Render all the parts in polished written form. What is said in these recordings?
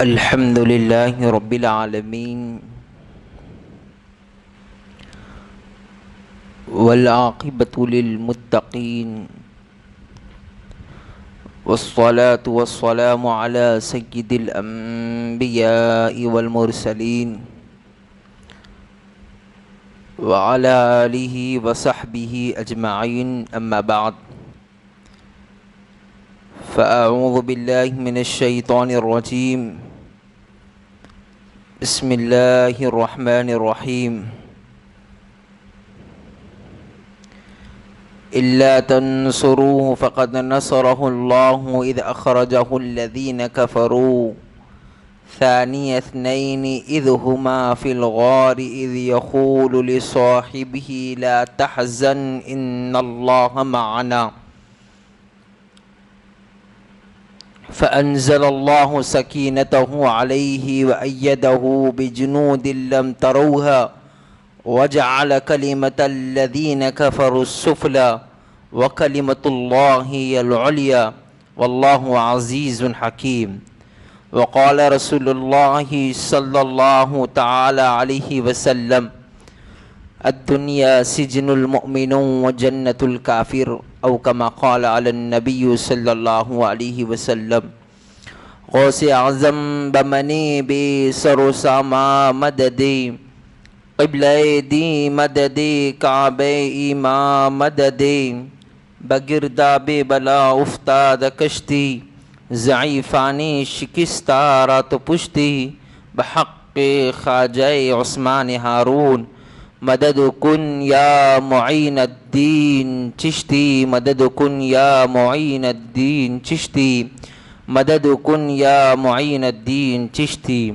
الحمد لله رب العالمين والعاقبة للمتقين والصلاة والسلام على سيد الأنبياء والمرسلين وعلى آله وصحبه أجمعين أما بعد فأعوذ بالله من الشيطان الرجيم بسم الله الرحمن الرحيم إلا تنصروه فقد نصره الله إذ أخرجه الذين كفروا ثاني اثنين إذ هما في الغار إذ يقول لصاحبه لا تحزن إن الله معنا فأنزل الله سكينته عليه وأيده بجنود لم تروها وجعل كلمة الذين كفروا السفلى وكلمة الله هي العليا والله عزيز حكيم. وقال رسول الله صلى الله تعالى عليه وسلم الدنيا سجن المؤمن وجنة الكافر أو كما قال على النبي صلى الله عليه وسلم. غوث اعظم بمنی بے سر و ساما مددی قبلہ دی مددی کعبہ ایماں مددی بگرداب بلا افتاد کشتی ضعیفانی شکستہ رات پشتی بحق خواجہ عثمان ہارون مدد کن یا معین الدین چشتی مدد کن یا معین الدین چشتی مدد کن یا معین الدین چشتی.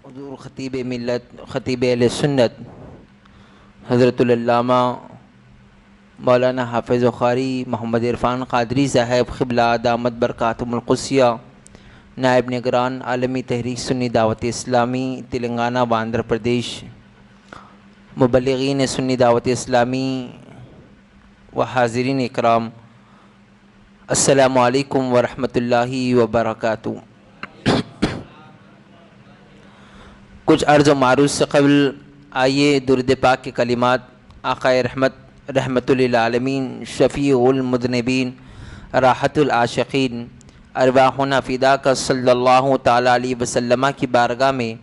حضور خطیب ملت خطیب اہل سنت حضرت العلامہ مولانا حافظ قاری محمد عرفان قادری صاحب قبلہ دامت برکاتہم القدسیہ نائب نگران عالمی تحریک سنی دعوت اسلامی تلنگانہ و آندھرا پردیش، مبلغین سنی دعوت اسلامی و حاضرین اکرام، السلام علیکم ورحمۃ اللہ وبرکاتہ. کچھ عرض و معروض سے قبل آئیے درود پاک کے کلمات آقا رحمت رحمت للعالمین شفیع المذنبین راحت العاشقین ارواحنا فداک صلی اللہ تعالیٰ علیہ وسلم کی بارگاہ میں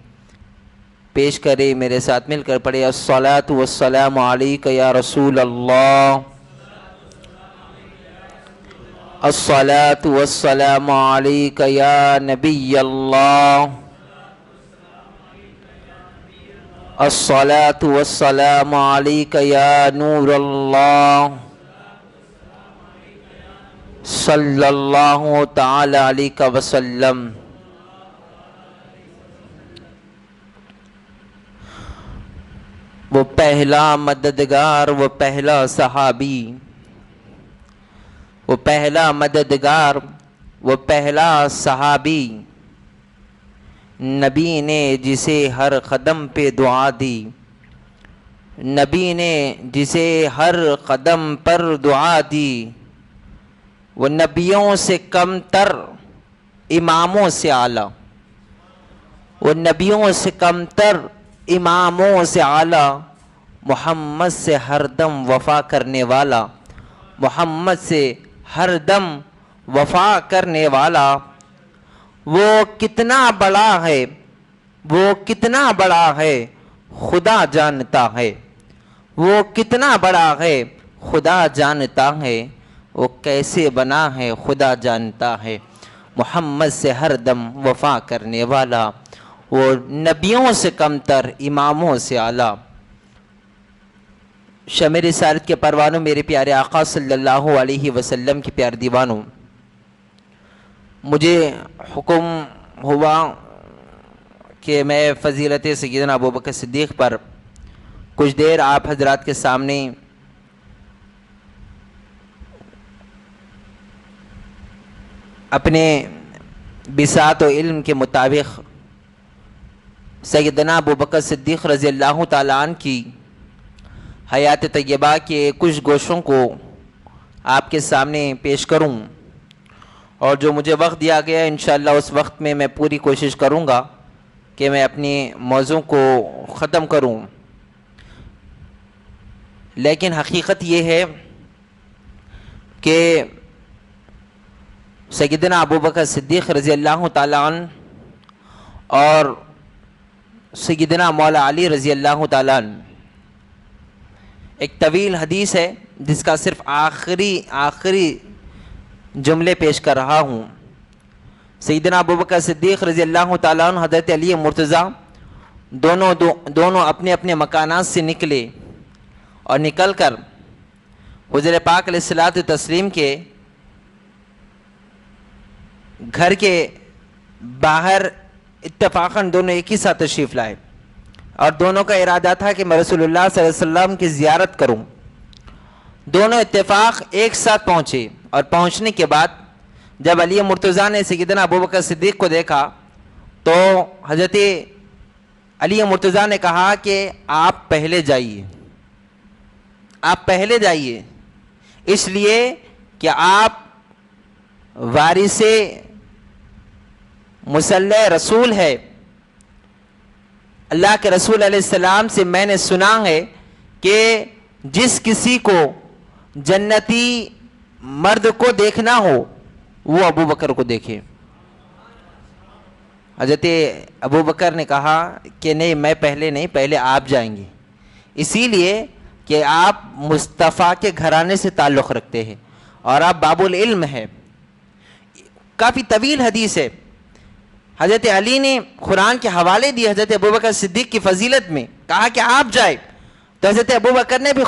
پیش کرے. میرے ساتھ مل کر پڑھے الصلاۃ والسلام علیک یا رسول اللہ، الصلاۃ والسلام علیک یا نبی اللہ، الصلاۃ والسلام علیک یا نور اللہ، صلی اللہ تعالی علیہ وسلم. وہ پہلا مددگار، وہ پہلا صحابی، وہ پہلا مددگار، وہ پہلا صحابی، نبی نے جسے ہر قدم پہ دعا دی، نبی نے جسے ہر قدم پر دعا دی. وہ نبیوں سے کم تر اماموں سے اعلیٰ، وہ نبیوں سے کم تر اماموں سے اعلیٰ، محمد سے ہر دم وفا کرنے والا، محمد سے ہر دم وفا کرنے والا. وہ کتنا بڑا ہے، وہ کتنا بڑا ہے خدا جانتا ہے، وہ کتنا بڑا ہے خدا جانتا ہے، وہ کیسے بنا ہے خدا جانتا ہے. محمد سے ہر دم وفا کرنے والا، وہ نبیوں سے کم تر اماموں سے اعلیٰ. شمع رسالت کے پروانوں، میرے پیارے آقا صلی اللہ علیہ وسلم کی پیار دیوانوں، مجھے حکم ہوا کہ میں فضیلت سیدنا ابوبکر صدیق پر کچھ دیر آپ حضرات کے سامنے اپنے بساط و علم کے مطابق سیدنا ابوبکر صدیق رضی اللہ تعالیٰ عنہ کی حیات طیبہ کے کچھ گوشوں کو آپ کے سامنے پیش کروں. اور جو مجھے وقت دیا گیا ہے انشاءاللہ اس وقت میں پوری کوشش کروں گا کہ میں اپنی موضوع کو ختم کروں. لیکن حقیقت یہ ہے کہ سیدنا ابو بکر صدیق رضی اللہ تعالیٰ عنہ اور سیدنا مولا علی رضی اللہ تعالیٰ عنہ، ایک طویل حدیث ہے جس کا صرف آخری جملے پیش کر رہا ہوں. سیدنا ابو بکر صدیق رضی اللہ تعالیٰ عنہ، حضرت علی مرتضیٰ دونوں اپنے اپنے مکانات سے نکلے اور نکل کر حضور پاک علیہ الصلوۃ والتسلیم کے گھر کے باہر اتفاقاً دونوں ایک ہی ساتھ تشریف لائے اور دونوں کا ارادہ تھا کہ میں رسول اللہ صلی اللہ علیہ وسلم کی زیارت کروں. دونوں اتفاق ایک ساتھ پہنچے اور پہنچنے کے بعد جب علی مرتضیٰ نے سیدنا ابو بکر صدیق کو دیکھا تو حضرت علی مرتضیٰ نے کہا کہ آپ پہلے جائیے، اس لیے کہ آپ وارث مصلی رسول ہے. اللہ کے رسول علیہ السلام سے میں نے سنا ہے کہ جس کسی کو جنتی مرد کو دیکھنا ہو وہ ابو بکر کو دیکھے. حضرت ابو بکر نے کہا کہ نہیں، میں پہلے آپ جائیں گے، اسی لیے کہ آپ مصطفیٰ کے گھرانے سے تعلق رکھتے ہیں اور آپ باب العلم ہے. کافی طویل حدیث ہے. حضرت علی نے قرآن کے حوالے دیے حضرت ابو بکر صدیق کی فضیلت میں، کہا کہ آپ جائے، تو حضرت ابو بکر نے بھی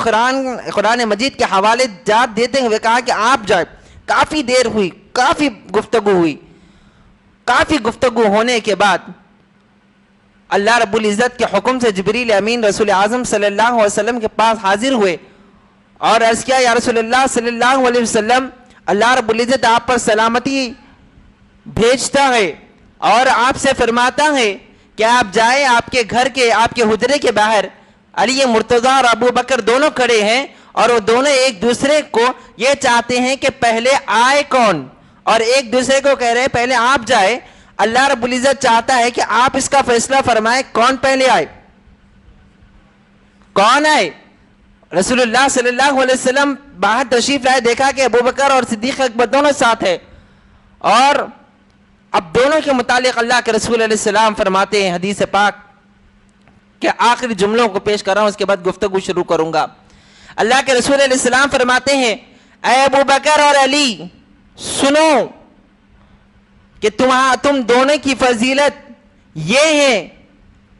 قرآن مجید کے حوالے جات دیتے ہوئے کہا کہ آپ جائے. کافی دیر ہوئی، کافی گفتگو ہونے کے بعد اللہ رب العزت کے حکم سے جبریل امین رسول اعظم صلی اللہ علیہ وسلم کے پاس حاضر ہوئے اور عرض کیا، یا رسول اللہ صلی اللہ علیہ وسلم، اللہ رب العزت آپ پر سلامتی بھیجتا ہے اور آپ سے فرماتا ہے کہ آپ جائیں، آپ کے گھر کے، آپ کے حجرے کے باہر علی مرتضیٰ اور ابو بکر دونوں کھڑے ہیں اور وہ دونوں ایک دوسرے کو یہ چاہتے ہیں کہ پہلے آئے کون، اور ایک دوسرے کو کہہ رہے ہیں پہلے آپ جائے. اللہ رب العزت چاہتا ہے کہ آپ اس کا فیصلہ فرمائیں، کون پہلے آئے، کون آئے. رسول اللہ صلی اللہ علیہ وسلم باہر تشریف لائے، دیکھا کہ ابو بکر اور صدیق اکبر دونوں ساتھ ہیں، اور اب دونوں کے متعلق اللہ کے رسول علیہ السلام فرماتے ہیں حدیث پاک کہ آخری جملوں کو پیش کر رہا ہوں، اس کے بعد گفتگو شروع کروں گا. اللہ کے رسول علیہ السلام فرماتے ہیں، اے ابو بکر اور علی، سنو کہ تم دونوں کی فضیلت یہ ہے،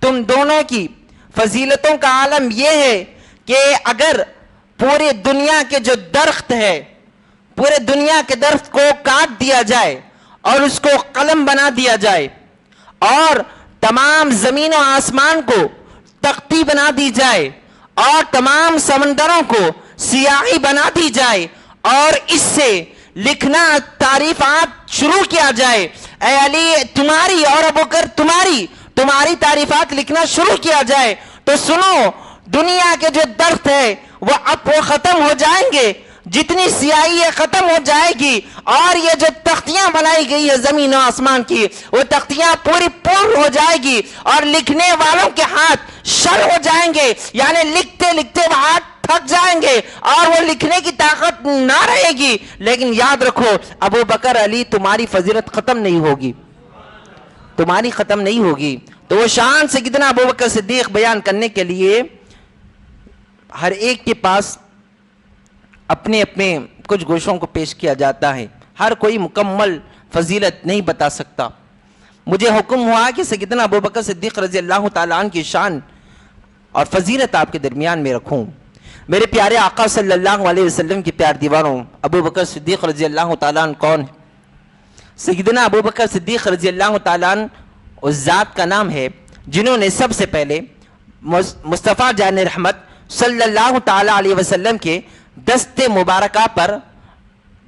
تم دونوں کی فضیلتوں کا عالم یہ ہے کہ اگر پورے دنیا کے جو درخت ہے، پورے دنیا کے درخت کو کاٹ دیا جائے اور اس کو قلم بنا دیا جائے اور تمام زمین و آسمان کو تختی بنا دی جائے اور تمام سمندروں کو سیاہی بنا دی جائے اور اس سے لکھنا تعریفات شروع کیا جائے، اے علی تمہاری اور ابو بکر تمہاری تعریفات لکھنا شروع کیا جائے، تو سنو، دنیا کے جو درخت ہے وہ ختم ہو جائیں گے، جتنی سیاہی ہے ختم ہو جائے گی، اور یہ جو تختیاں بنائی گئی ہے زمین و آسمان کی، وہ تختیاں پوری پور ہو جائے گی اور لکھنے والوں کے ہاتھ شل ہو جائیں گے، یعنی لکھتے لکھتے وہ ہاتھ تھک جائیں گے اور وہ لکھنے کی طاقت نہ رہے گی. لیکن یاد رکھو ابو بکر علی، تمہاری فضیلت ختم نہیں ہوگی، تو وہ شان سیدنا ابو بکر صدیق بیان کرنے کے لیے ہر ایک کے پاس اپنے کچھ گوشوں کو پیش کیا جاتا ہے. ہر کوئی مکمل فضیلت نہیں بتا سکتا. مجھے حکم ہوا کہ سیدنا ابو بکر صدیق رضی اللہ تعالیٰ عنہ کی شان اور فضیلت آپ کے درمیان میں رکھوں. میرے پیارے آقا صلی اللہ علیہ وسلم کی پیار دیواروں، ابو بکر صدیق رضی اللہ تعالیٰ عنہ کون ہے؟ سیدنا ابو بکر صدیق رضی اللہ تعالیٰ عنہ اس ذات کا نام ہے جنہوں نے سب سے پہلے مصطفیٰ جان رحمت صلی اللہ تعالیٰ علیہ وسلم کے دست مبارکہ پر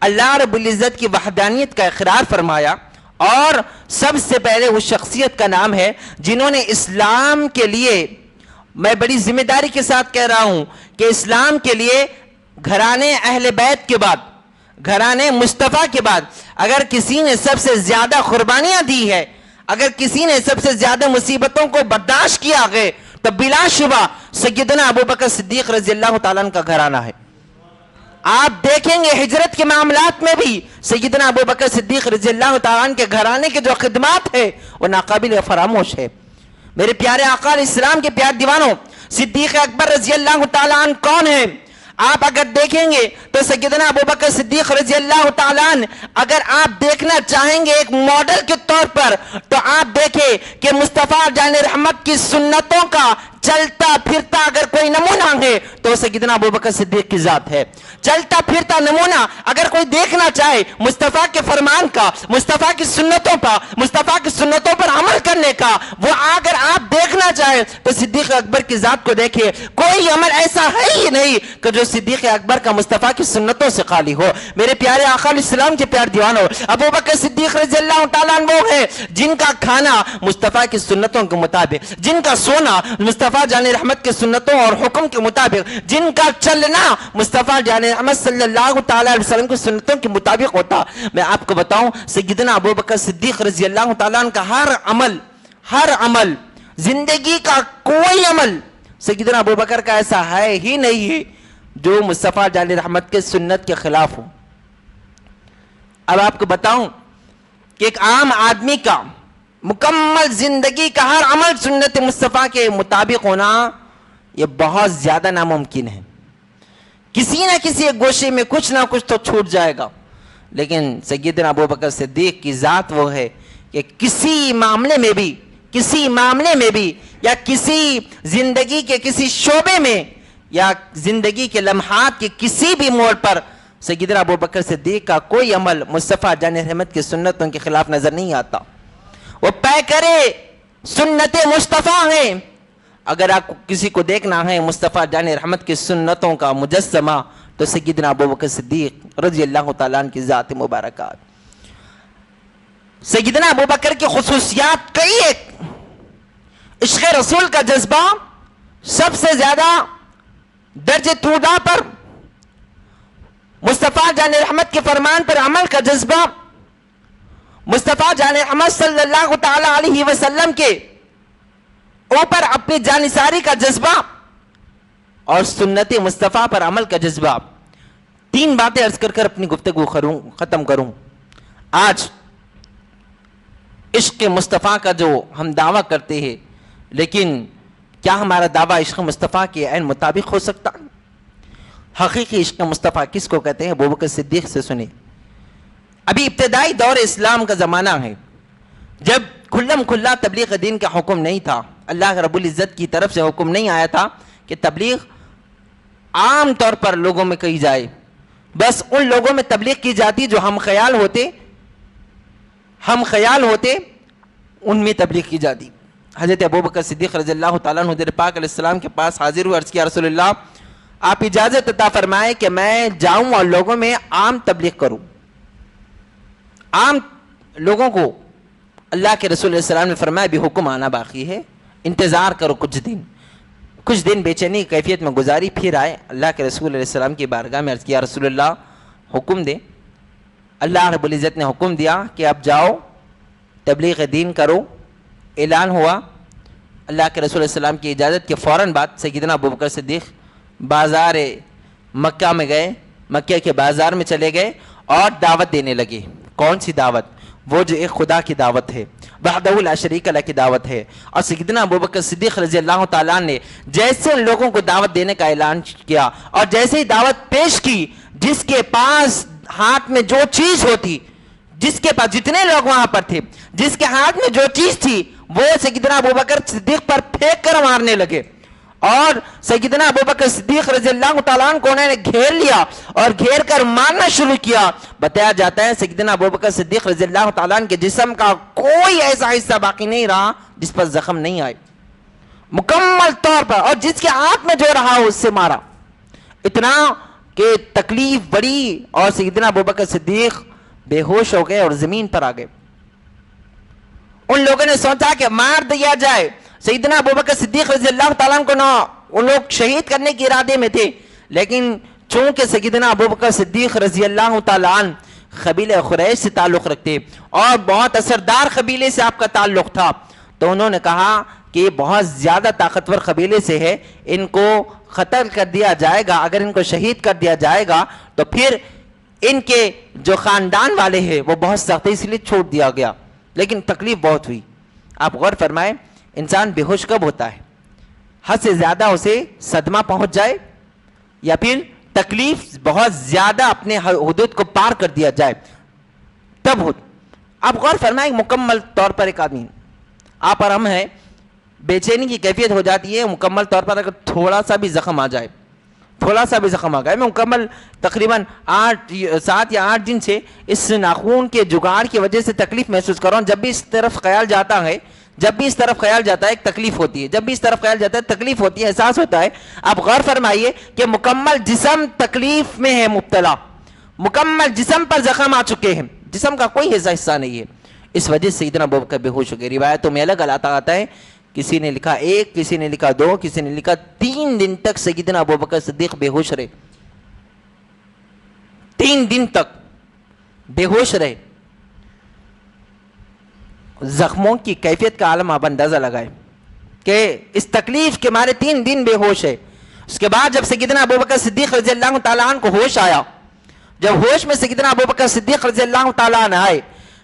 اللہ رب العزت کی وحدانیت کا اقرار فرمایا، اور سب سے پہلے اس شخصیت کا نام ہے جنہوں نے اسلام کے لیے، میں بڑی ذمہ داری کے ساتھ کہہ رہا ہوں کہ اسلام کے لیے گھرانے اہل بیت کے بعد گھرانے مصطفیٰ کے بعد اگر کسی نے سب سے زیادہ قربانیاں دی ہے، اگر کسی نے سب سے زیادہ مصیبتوں کو برداشت کیا گئے، تو بلا شبہ سیدنا ابوبکر صدیق رضی اللہ تعالیٰ عنہ کا گھرانہ ہے۔ آپ دیکھیں گے ہجرت کے معاملات میں بھی سیدنا ابوبکر صدیق رضی اللہ تعالیٰ عنہ کے گھرانے کے جو خدمات ہے وہ ناقابل فراموش ہے۔ میرے پیارے آقا علیہ السلام کے پیارے دیوانوں، صدیق اکبر رضی اللہ تعالیٰ عنہ کون ہے؟ آپ اگر دیکھیں گے تو سیدنا ابوبکر صدیق رضی اللہ تعالیٰ عنہ اگر آپ دیکھنا چاہیں گے ایک ماڈل کے طور پر، تو آپ دیکھیں کہ مصطفیٰ جان رحمت کی سنتوں کا چلتا پھرتا اگر کوئی نمونہ ہے تو سیدنا ابوبکر صدیق کی ذات ہے۔ چلتا پھرتا نمونہ اگر کوئی دیکھنا چاہے مصطفیٰ کے فرمان کا، مصطفیٰ کی سنتوں پر، مصطفیٰ کی سنتوں پر عمل کرنے کا، وہ اگر آپ دیکھنا چاہے تو صدیق اکبر کی ذات کو دیکھیں۔ کوئی عمل ایسا ہے ہی نہیں کہ جو صدیق اکبر کا مصطفیٰ کی سنتوں سے خالی ہو۔ میرے پیارے آقا علیہ السلام کے پیارے دیوانوں، ابوبکر صدیق رضی اللہ تعالیٰ عنہ وہ ہے جن کا کھانا مصطفیٰ کی سنتوں کے مطابق، جن کا سونا مصطفیٰ جان رحمت کے سنتوں اور حکم کے مطابق، جن کا چلنا مصطفیٰ جان رحمت صلی اللہ تعالیٰ علیہ وسلم کی سنتوں کے مطابق ہوتا۔ میں آپ کو بتاؤں سیدنا ابوبکر صدیق رضی اللہ تعالیٰ عنہ کا ہر عمل زندگی کا کوئی عمل سیدنا ابوبکر کا ایسا ہے ہی نہیں ہے جو مصطفیٰ جان رحمت کے سنت کے خلاف ہو۔ اب آپ کو بتاؤں کہ ایک عام آدمی کا مکمل زندگی کا ہر عمل سنت مصطفیٰ کے مطابق ہونا یہ بہت زیادہ ناممکن ہے۔ کسی نہ کسی ایک گوشے میں کچھ نہ کچھ تو چھوٹ جائے گا، لیکن سیدنا ابوبکر صدیق کی ذات وہ ہے کہ کسی معاملے میں بھی یا کسی زندگی کے کسی شعبے میں یا زندگی کے لمحات کے کسی بھی موڑ پر سیدنا ابوبکر صدیق کا کوئی عمل مصطفیٰ جان رحمت کی سنتوں کے خلاف نظر نہیں آتا۔ وہ پیکرے سنت مصطفیٰ ہیں۔ اگر آپ کسی کو دیکھنا ہے مصطفیٰ جان رحمت کی سنتوں کا مجسمہ تو سیدنا ابوبکر صدیق رضی اللہ تعالیٰ عنہ کی ذات مبارکات۔ سیدنا ابوبکر کی خصوصیات کئی ایک، عشق رسول کا جذبہ سب سے زیادہ درجہ طودا پر، مصطفیٰ جان رحمت کے فرمان پر عمل کا جذبہ، مصطفیٰ جان رحمت صلی اللہ تعالی علیہ وسلم کے اوپر اپنی جانثاری کا جذبہ اور سنت مصطفیٰ پر عمل کا جذبہ۔ تین باتیں عرض کر کر اپنی گفتگو ختم کروں۔ آج عشق مصطفیٰ کا جو ہم دعویٰ کرتے ہیں، لیکن کیا ہمارا دعویٰ عشق مصطفیٰ کے عین مطابق ہو سکتا؟ حقیقی عشق مصطفیٰ کس کو کہتے ہیں؟ ابوبکر صدیق سے سنیں۔ ابھی ابتدائی دور اسلام کا زمانہ ہے، جب کھلم کھلا تبلیغ دین کا حکم نہیں تھا، اللہ رب العزت کی طرف سے حکم نہیں آیا تھا کہ تبلیغ عام طور پر لوگوں میں کہی جائے، بس ان لوگوں میں تبلیغ کی جاتی جو ہم خیال ہوتے ان میں تبلیغ کی جاتی۔ حضرت ابوبکر صدیق رضی اللہ تعالیٰ عنہ حضور پاک علیہ السلام کے پاس حاضر ہوئے، عرض کیا رسول اللہ آپ اجازت عطا فرمائے کہ میں جاؤں اور لوگوں میں عام تبلیغ کروں۔ عام لوگوں کو اللہ کے رسول علیہ السلام نے فرمایا بھی حکم آنا باقی ہے، انتظار کرو کچھ دن بے چینی کیفیت میں گزاری، پھر آئے اللہ کے رسول علیہ السلام کی بارگاہ میں، عرض کیا رسول اللہ حکم دے۔ اللہ رب العزت نے حکم دیا کہ اب جاؤ تبلیغ دین کرو۔ اعلان ہوا، اللہ کے رسول علیہ السلام کی اجازت کے فوراً بعد سیدنا ابوبکر صدیق بازار مکہ میں گئے، مکہ کے بازار میں چلے گئے اور دعوت دینے لگے۔ کون سی دعوت؟ وہ جو ایک خدا کی دعوت ہے، وحدہ لا شریک لہ کی دعوت ہے۔ اور سیدنا ابوبکر صدیق رضی اللہ تعالیٰ نے جیسے لوگوں کو دعوت دینے کا اعلان کیا اور جیسے ہی دعوت پیش کی، جس کے پاس ہاتھ میں جو چیز ہوتی، جس کے پاس جتنے لوگ وہاں پر تھے، جس کے ہاتھ میں جو چیز تھی وہ سیدنا ابوبکر صدیق پر پھینک کر مارنے لگے، اور سیدنا ابوبکر صدیق رضی اللہ تعالیٰ عنہ کو انہوں نے گھیر لیا اور گھیر کر مارنا شروع کیا۔ بتایا جاتا ہے سیدنا ابوبکر صدیق رضی اللہ تعالیٰ عنہ کے جسم کا کوئی ایسا حصہ باقی نہیں رہا جس پر زخم نہیں آئے، مکمل طور پر، اور جس کے ہاتھ میں جو رہا اس سے مارا، اتنا کہ تکلیف بڑی اور سیدنا ابوبکر صدیق بے ہوش ہو گئے اور زمین پر آ گئے۔ ان لوگوں نے سوچا کہ مار دیا جائے۔ سیدنا ابوبکر صدیق رضی اللہ تعالیٰ عنہ کو نہ ان لوگ شہید کرنے کے ارادے میں تھے، لیکن چونکہ سیدنا ابوبکر صدیق رضی اللہ تعالیٰ عنہ قبیلہ قریش سے تعلق رکھتے اور بہت اثردار قبیلے سے آپ کا تعلق تھا، تو انہوں نے کہا کہ یہ بہت زیادہ طاقتور قبیلے سے ہے، ان کو قتل کر دیا جائے گا، اگر ان کو شہید کر دیا جائے گا تو پھر ان کے جو خاندان والے ہیں وہ بہت سخت، اس لیے چھوڑ دیا گیا، لیکن تکلیف بہت ہوئی۔ آپ غور فرمائیں، انسان بے ہوش کب ہوتا ہے؟ حد سے زیادہ اسے صدمہ پہنچ جائے یا پھر تکلیف بہت زیادہ اپنے حدود کو پار کر دیا جائے تب ہو۔ آپ غور فرمائیں، مکمل طور پر ایک آدمی آپ اور ہم ہیں، بے چینی کی کیفیت ہو جاتی ہے مکمل طور پر، اگر تھوڑا سا بھی زخم آ جائے، تھوڑا سا بھی زخم آ گیا، میں مکمل تقریباً 7 یا 8 دن سے اس ناخون کے جگاڑ کی وجہ سے تکلیف محسوس کر رہا ہوں۔ جب بھی اس طرف خیال جاتا ہے، جب بھی اس طرف خیال جاتا ہے ایک تکلیف ہوتی ہے، جب بھی اس طرف خیال جاتا ہے تکلیف ہوتی ہے، احساس ہوتا ہے۔ آپ غور فرمائیے کہ مکمل جسم تکلیف میں ہے مبتلا، مکمل جسم پر زخم آ چکے ہیں، جسم کا کوئی ایسا حصہ نہیں ہے، اس وجہ سے اتنا ابوبکر بے ہوش ہو گئے۔ روایتوں میں الگ الگ آتا ہے، کسی نے لکھا 1، کسی نے لکھا 2، کسی نے لکھا 3 دن تک سیدنا ابوبکر صدیق بے ہوش رہے، 3 دن تک بے ہوش رہے۔ زخموں کی کیفیت کا عالم آپ اندازہ لگائے کہ اس تکلیف کے مارے 3 دن بے ہوش ہے۔ اس کے بعد جب سیدنا ابوبکر صدیق رضی اللہ تعالیٰ عنہ کو ہوش آیا، جب ہوش میں سیدنا ابوبکر صدیق رضی اللہ تعالیٰ عنہ آئے،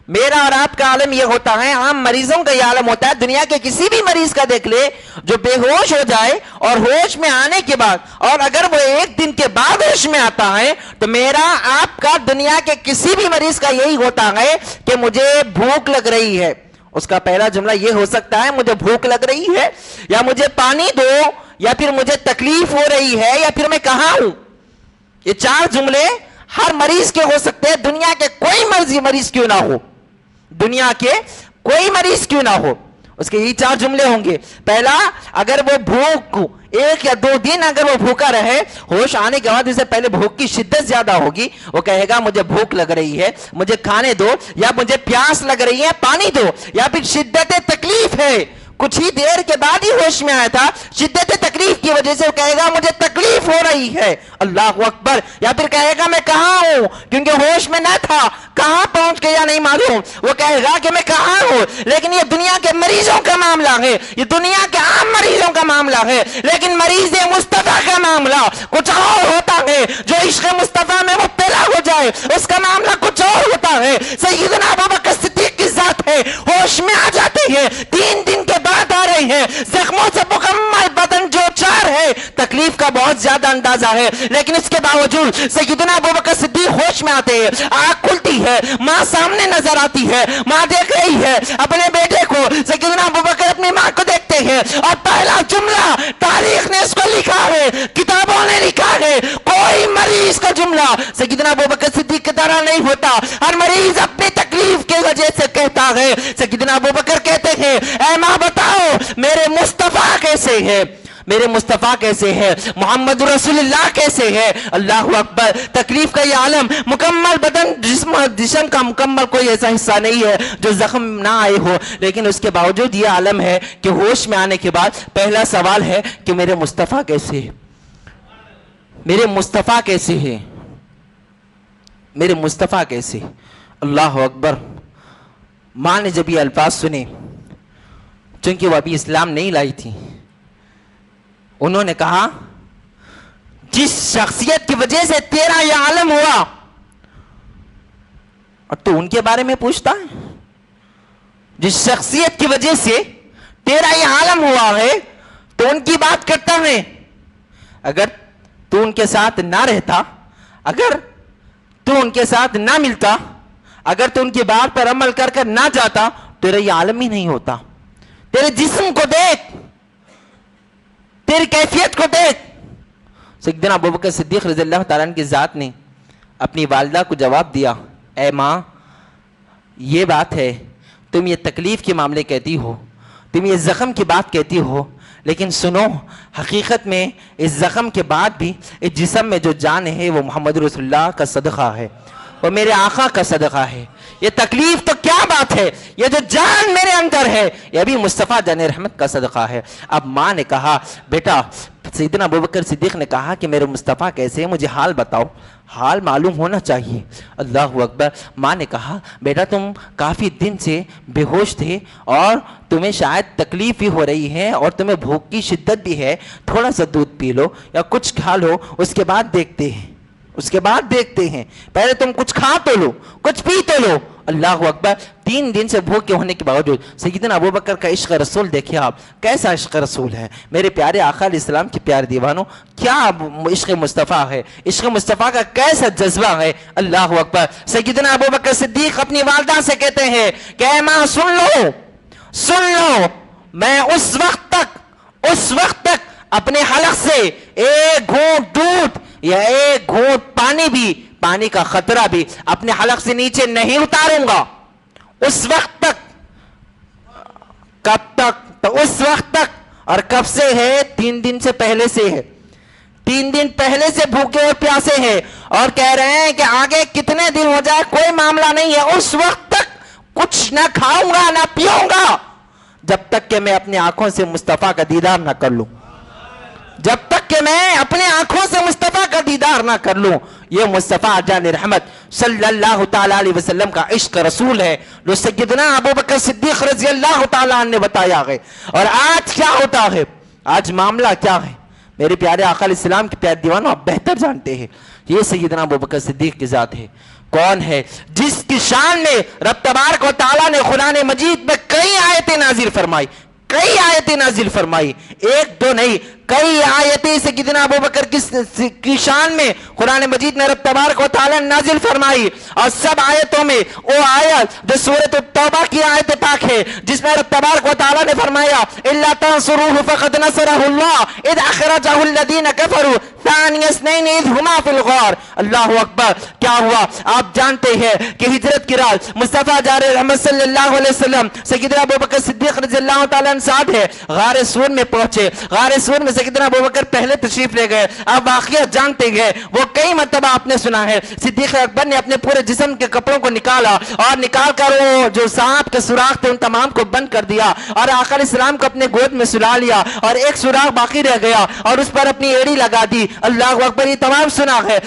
میرا اور آپ کا عالم یہ ہوتا ہے، عام مریضوں کا یہ عالم ہوتا ہے، دنیا کے کسی بھی مریض کا دیکھ لے جو بے ہوش ہو جائے اور ہوش میں آنے کے بعد، اور اگر وہ 1 دن کے بعد ہوش میں آتا ہے، تو میرا آپ کا دنیا کے کسی بھی مریض کا یہی ہوتا ہے کہ مجھے بھوک لگ رہی ہے۔ اس کا پہلا جملہ یہ ہو سکتا ہے مجھے بھوک لگ رہی ہے، یا مجھے پانی دو، یا پھر مجھے تکلیف ہو رہی ہے، یا پھر میں کہاں ہوں۔ یہ 4 جملے ہر مریض کے ہو سکتے ہیں، دنیا کے کوئی مریض کیوں نہ ہو، دنیا کے کوئی مریض کیوں نہ ہو، اس کے یہی 4 جملے ہوں گے۔ پہلا، اگر وہ بھوک 1 یا 2 دن اگر وہ بھوکا رہے، ہوش آنے کے بعد اسے پہلے بھوک کی شدت زیادہ ہوگی، وہ کہے گا مجھے بھوک لگ رہی ہے، مجھے کھانے دو، یا مجھے پیاس لگ رہی ہے پانی دو، یا پھر شدت تکلیف ہے، کچھ ہی دیر کے بعد ہی ہوش میں آیا تھا، شدت تکلیف کی وجہ سے وہ کہے گا مجھے تکلیف ہو رہی ہے، اللہ اکبر، یا پھر کہے گا میں کہاں ہوں، کیونکہ ہوش میں نہ تھا، کہاں پہنچ گیا نہیں معلوم، وہ کہے گا کہ میں کہاں ہوں۔ لیکن یہ دنیا کے مریضوں کا معاملہ ہے، یہ دنیا کے عام مریضوں کا معاملہ ہے، لیکن مریض مصطفیٰ کا معاملہ کچھ اور ہوتا ہے۔ جو عشق مصطفیٰ میں مبتلا ہو جائے اس کا معاملہ کچھ اور ہوتا ہے۔ سیدنا ابوبکر صدیق کی ذات ہے، ہوش میں آ جاتی ہے، 3 دن کے بعد آ رہی ہے، زخموں سے مکمل بدن جو 4 ہے، تکلیف کا بہت زیادہ اندازہ ہے، لیکن اس کے باوجود سیدنا ابوبکر صدیق ہوش میں آتے ہیں، آنکھ کھلتی ہے، ماں سامنے نظر آتی ہے، ماں دیکھ رہی ہے اپنے بیٹے کو، سیدنا ابوبکر اپنی ماں کو دیکھتے ہیں، اور پہلا جملہ تاریخ نے اس کو لکھا ہے، کتابوں نے لکھا ہے، کوئی مریض کا جملہ سیدنا ابوبکر صدیق کی طرح نہیں ہوتا۔ ہر مریض اپنی تکلیف کی وجہ سے کہتا ہے، سیدنا ابوبکر کہتے ہیں اے ماں بتاؤ میرے مصطفیٰ کیسے ہے، میرے مصطفیٰ کیسے ہے، محمد رسول اللہ کیسے ہے، اللہ اکبر۔ تکلیف کا یہ عالم، مکمل بدن جسم کا مکمل کوئی ایسا حصہ نہیں ہے جو زخم نہ آئے ہو، لیکن اس کے باوجود یہ عالم ہے کہ ہوش میں آنے کے بعد پہلا سوال ہے کہ میرے مصطفیٰ کیسے ہے، میرے مصطفیٰ کیسے ہے، میرے مصطفیٰ کیسے۔ اللہ اکبر۔ ماں نے جب یہ الفاظ سنے، چونکہ وہ ابھی اسلام نہیں لائی تھی، انہوں نے کہا جس شخصیت کی وجہ سے تیرا یہ عالم ہوا اور تو ان کے بارے میں پوچھتا ہے، جس شخصیت کی وجہ سے تیرا یہ عالم ہوا ہے تو ان کی بات کرتا ہے۔ اگر تو ان کے ساتھ نہ رہتا، اگر تو ان کے ساتھ نہ ملتا، اگر تو ان کی بات پر عمل کر کر نہ جاتا، تیرا یہ عالم ہی نہیں ہوتا۔ تیرے جسم کو دیکھ، تیری کیفیت کو دیکھ۔ سیدنا ابوبکر صدیق رضی اللہ تعالیٰ عنہ کی ذات نے اپنی والدہ کو جواب دیا، اے ماں یہ بات ہے، تم یہ تکلیف کے معاملے کہتی ہو، تم یہ زخم کی بات کہتی ہو، لیکن سنو حقیقت میں اس زخم کے بعد بھی اس جسم میں جو جان ہے وہ محمد رسول اللہ کا صدقہ ہے، وہ میرے آقا کا صدقہ ہے. یہ تکلیف تو کیا بات ہے, یہ جو جان میرے اندر ہے یہ بھی مصطفیٰ جان رحمت کا صدقہ ہے. اب ماں نے کہا بیٹا, سیدنا ابوبکر صدیق نے کہا کہ میرے مصطفیٰ کیسے ہیں, مجھے حال بتاؤ, حال معلوم ہونا چاہیے. اللہ اکبر. ماں نے کہا بیٹا تم کافی دن سے بے ہوش تھے اور تمہیں شاید تکلیف بھی ہو رہی ہے اور تمہیں بھوک کی شدت بھی ہے, تھوڑا سا دودھ پی لو یا کچھ کھا لو, اس کے بعد دیکھتے ہیں. پہلے تم کچھ کھا تو لو, کچھ پی تو لو. اللہ اکبر. 3 دن سے بھوکے ہونے کے باوجود سیدنا ابوبکر کا عشق رسول دیکھیں آپ, کیسا عشق رسول ہے میرے پیارے آقا علیہ السلام کے پیارے دیوانوں. کیا عشق مصطفیٰ ہے, عشق مصطفیٰ کا کیسا جذبہ ہے. اللہ اکبر. سیدنا ابوبکر صدیق اپنی والدہ سے کہتے ہیں کہ اے ماں سن لو, میں اس وقت تک اپنے حلق سے ایک گھونٹ دودھ یا ایک گھونٹ پانی کا خطرہ بھی اپنے حلق سے نیچے نہیں اتاروں گا. اس وقت تک. کب تک؟ تو اس وقت تک. اور کب سے ہے؟ 3 دن سے پہلے سے ہے. 3 دن پہلے سے بھوکے اور پیاسے ہیں اور کہہ رہے ہیں کہ آگے کتنے دن ہو جائے کوئی معاملہ نہیں ہے, اس وقت تک کچھ نہ کھاؤں گا نہ پیوں گا جب تک کہ میں اپنی آنکھوں سے مصطفیٰ کا دیدار نہ کر لوں. جب تک کہ میں اپنے آنکھوں سے مصطفیٰ کا دیدار نہ کر لوں. یہ مصطفیٰ جان رحمت صلی اللہ تعالیٰ علیہ وسلم کا عشق رسول ہے جو سیدنا ابوبکر صدیق رضی اللہ تعالیٰ عنہ نے بتایا ہے. اور آج کیا ہوتا ہے, آج معاملہ کیا ہے میرے پیارے آقا علیہ السلام کے پیارے دیوانوں, آپ بہتر جانتے ہیں. یہ سیدنا ابوبکر صدیق کی ذات ہے. کون ہے جس کی شان میں رب تبارک و تعالیٰ نے قرآن مجید میں کئی آیتیں نازل فرمائی, ایک دو نہیں, کئی آیتیں سیدنا ابوبکر کی شان میں قرآن مجید نے رب تبارک و تعالیٰ نے نازل فرمائی. اور سب آیتوں میں وہ آیت جو سورۃ التوبہ کی آیت پاک ہے جس میں رب تبارک و تعالیٰ نے فرمایا الا تنصروه فقد نصره الله اذ اخرجه الذين كفروا ثاني اثنين اذ هما في الغار. اللہ اکبر. کیا ہوا آپ جانتے ہیں کہ ہجرت کی رات مصطفیٰ جان رحمت صلی اللہ علیہ وسلم سیدنا ابوبکر صدیق رضی اللہ تعالیٰ عنہ ساتھ ہے, غار سور میں پہنچے. غار سور میں سیدنا ابوبکر پہلے تشریف لے گئے. آپ واقعات جانتے ہیں, وہ کئی مرتبہ آپ نے سنا ہے. صدیق اکبر نے اپنے پورے جسم کے کپڑوں کو نکالا اور نکال کر وہ جو سانپ کے سوراخ تھے ان تمام کو بند کر دیا اور آقا علیہ السلام کو اپنے گود میں سلا لیا اور ایک سوراخ باقی رہ گیا اور اس پر اپنی ایڑی لگا دی. اللہ اکبر. یہ تمام سنا ہے.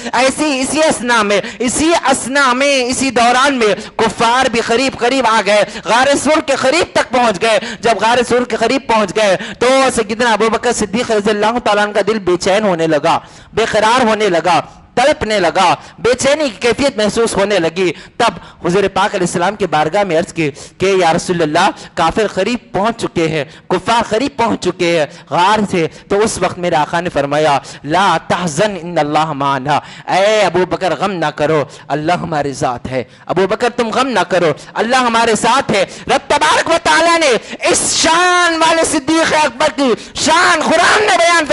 اسی دوران میں کفار بھی قریب آ گئے, غار سور کے قریب تک پہنچ گئے. جب غار سور کے قریب پہنچ گئے تو سیدنا ابوبکر صدیق رضی اللہ تعالیٰ عنہ کا دل بے چین ہونے لگا, بے قرار ہونے لگا, تڑپنے لگا, بے چینی کی کیفیت محسوس ہونے لگی. تب حضور پاک علیہ السلام کے بارگاہ میں عرض کی کہ یا رسول اللہ کافر قریب پہنچ چکے ہیں, کفار قریب پہنچ چکے ہیں غار سے. تو اس وقت میرے آقا نے فرمایا لا تحزن ان اللہ معنا, اے ابو بکر غم نہ کرو, اللہ ہمارے ساتھ ہے. ابو بکر تم غم نہ کرو, اللہ ہمارے ساتھ ہے. رب تبارک و تعالیٰ نے اس شان والے صدیق اکبر کی شان قرآن نے بیان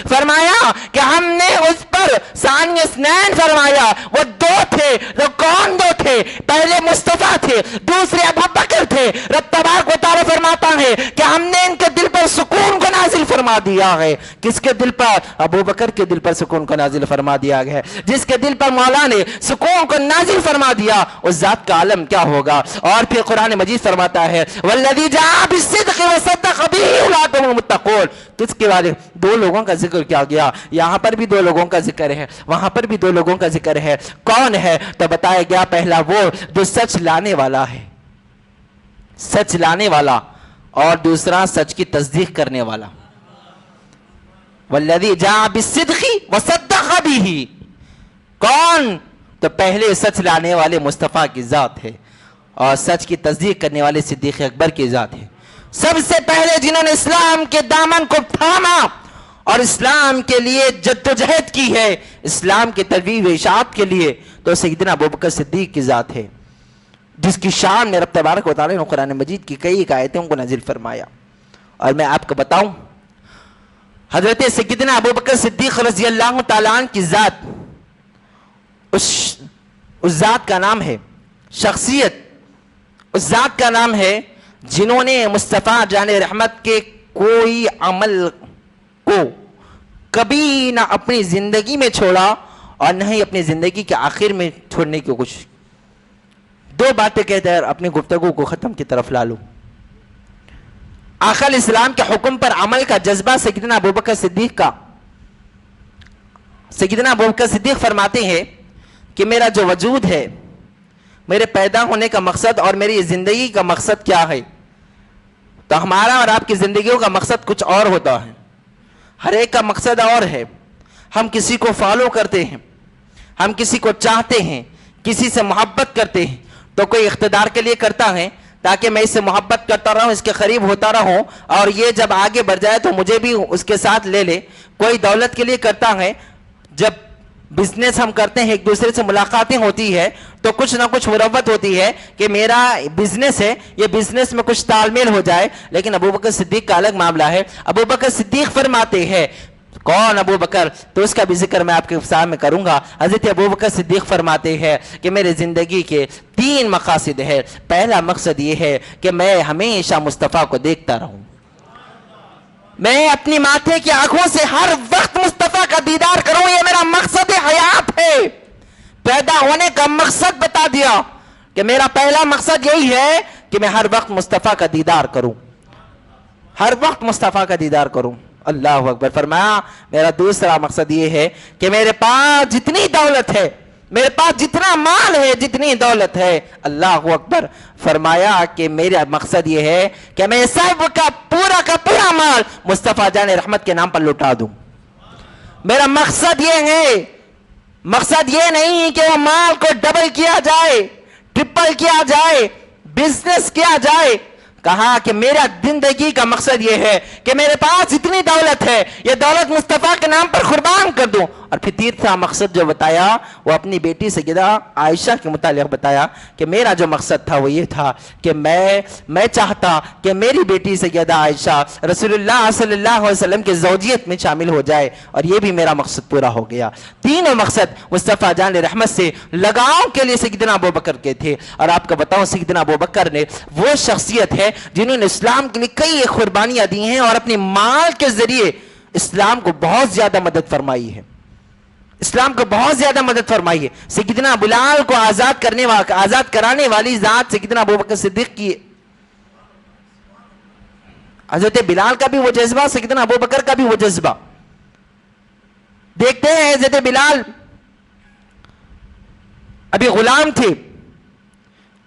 فرمایا کہ ہم نے اس پر ثانی اثنین فرمایا. وہ 2 تھے. وہ کون 2 تھے؟ پہلے مصطفیٰ تھے, دوسرے ابو بکر تھے. رب تبارک و تعالیٰ فرماتا ہے کہ ہم نے ان کے دل پر سکون کو نازل فرما دیا ہے. کس کے دل پر؟ ابو بکر کے دل پر سکون کو نازل فرما دیا گیا. جس کے دل پر مولا نے سکون کو نازل فرما دیا اس ذات کا عالم کیا ہوگا. اور پھر قرآن مجید فرماتا ہے والذی جاء بالصدق وصدق به اولئک هم المتقون. کس کے والے 2 لوگوں کا ذکر کیا گیا. یہاں پر بھی 2 لوگوں کا ذکر ہے, وہاں پر بھی 2 لوگوں کا ذکر ہے. کون ہے؟ تو بتایا گیا پہلا وہ جو سچ لانے والا ہے, سچ لانے والا, اور دوسرا سچ کی تصدیق کرنے والا. والذی جاء بالصدق وصدق به. کون؟ تو پہلے سچ لانے والے مصطفیٰ کی ذات ہے اور سچ کی تصدیق کرنے والے صدیق اکبر کی ذات ہے. سب سے پہلے جنہوں نے اسلام کے دامن کو تھاما اور اسلام کے لیے جدوجہد کی ہے, اسلام کی ترویج و اشاعت کے لیے, تو سیدنا ابوبکر صدیق کی ذات ہے جس کی شان میں رب تبارک و تعالیٰ نے قرآن مجید کی کئی آیتوں کو نازل فرمایا. اور میں آپ کو بتاؤں حضرت سیدنا ابوبکر صدیق رضی اللہ تعالیٰ عنہ کی ذات, اس ذات کا نام ہے شخصیت, اس ذات کا نام ہے جنہوں نے مصطفیٰ جان رحمت کے کوئی عمل کو کبھی نہ اپنی زندگی میں چھوڑا اور نہ ہی اپنی زندگی کے آخر میں چھوڑنے کی کوشش. دو باتیں کہتے ہیں اپنی گفتگو کو ختم کی طرف لا لوں. آقا علیہ السلام کے حکم پر عمل کا جذبہ سیدنا ابوبکر صدیق کا. سیدنا ابوبکر صدیق فرماتے ہیں کہ میرا جو وجود ہے، میرے پیدا ہونے کا مقصد اور میری زندگی کا مقصد کیا ہے. تو ہمارا اور آپ کی زندگیوں کا مقصد کچھ اور ہوتا ہے، ہر ایک کا مقصد اور ہے. ہم کسی کو فالو کرتے ہیں، ہم کسی کو چاہتے ہیں، کسی سے محبت کرتے ہیں. تو کوئی اقتدار کے لیے کرتا ہے تاکہ میں اس سے محبت کرتا رہوں، اس کے قریب ہوتا رہوں، اور یہ جب آگے بڑھ جائے تو مجھے بھی اس کے ساتھ لے لے. کوئی دولت کے لیے کرتا ہے. جب بزنس ہم کرتے ہیں، ایک دوسرے سے ملاقاتیں ہوتی ہے تو کچھ نہ کچھ مروت ہوتی ہے کہ میرا بزنس ہے، یہ بزنس میں کچھ تال میل ہو جائے. لیکن ابوبکر صدیق کا الگ معاملہ ہے. ابوبکر صدیق فرماتے ہیں، کون ابو بکر؟ تو اس کا بھی ذکر میں آپ کے سامنے کروں گا. حضرت ابوبکر صدیق فرماتے ہیں کہ میرے زندگی کے 3 مقاصد ہیں. پہلا مقصد یہ ہے کہ میں ہمیشہ مصطفیٰ کو دیکھتا رہوں. میں اپنی ماتھے کی آنکھوں سے ہر وقت مصطفیٰ کا دیدار کروں. یہ میرا مقصد حیات ہے. پیدا ہونے کا مقصد بتا دیا کہ میرا پہلا مقصد یہی ہے کہ میں ہر وقت مصطفیٰ کا دیدار کروں، ہر وقت مصطفیٰ کا دیدار کروں. اللہ اکبر. فرمایا میرا دوسرا مقصد یہ ہے کہ میرے پاس جتنی دولت ہے، میرے پاس جتنا مال ہے، جتنی دولت ہے، اللہ اکبر. فرمایا کہ میرا مقصد یہ ہے کہ میں سب کا پورا مال مصطفیٰ جان رحمت کے نام پر لوٹا دوں. میرا مقصد یہ ہے، مقصد یہ نہیں کہ وہ مال کو ڈبل کیا جائے، ٹرپل کیا جائے، بزنس کیا جائے. کہا کہ میرا زندگی کا مقصد یہ ہے کہ میرے پاس اتنی دولت ہے، یہ دولت مصطفیٰ کے نام پر قربان کر دوں. اور پھر تیسرا مقصد جو بتایا وہ اپنی بیٹی سیدہ عائشہ کے متعلق بتایا کہ میرا جو مقصد تھا وہ یہ تھا کہ میں چاہتا کہ میری بیٹی سیدہ عائشہ رسول اللہ صلی اللہ علیہ وسلم کی زوجیت میں شامل ہو جائے، اور یہ بھی میرا مقصد پورا ہو گیا. تینوں مقصد مصطفیٰ جان رحمت سے لگاؤ کے لیے سیدنا ابوبکر کے تھے. اور آپ کو بتاؤں سیدنا ابوبکر نے وہ شخصیت ہے جنہوں نے اسلام کے لیے کئی قربانیاں دی ہیں اور اپنے مال کے ذریعے اسلام کو بہت زیادہ مدد فرمائی ہے. اسلام کو بہت زیادہ مدد فرمائی ہے. سیدنا بلال کو آزاد کرانے والی ذات سیدنا ابوبکر صدیق کی. حضرت بلال کا بھی وہ جذبہ، سیدنا ابوبکر کا بھی وہ جذبہ. دیکھتے ہیں حضرت بلال ابھی غلام تھے،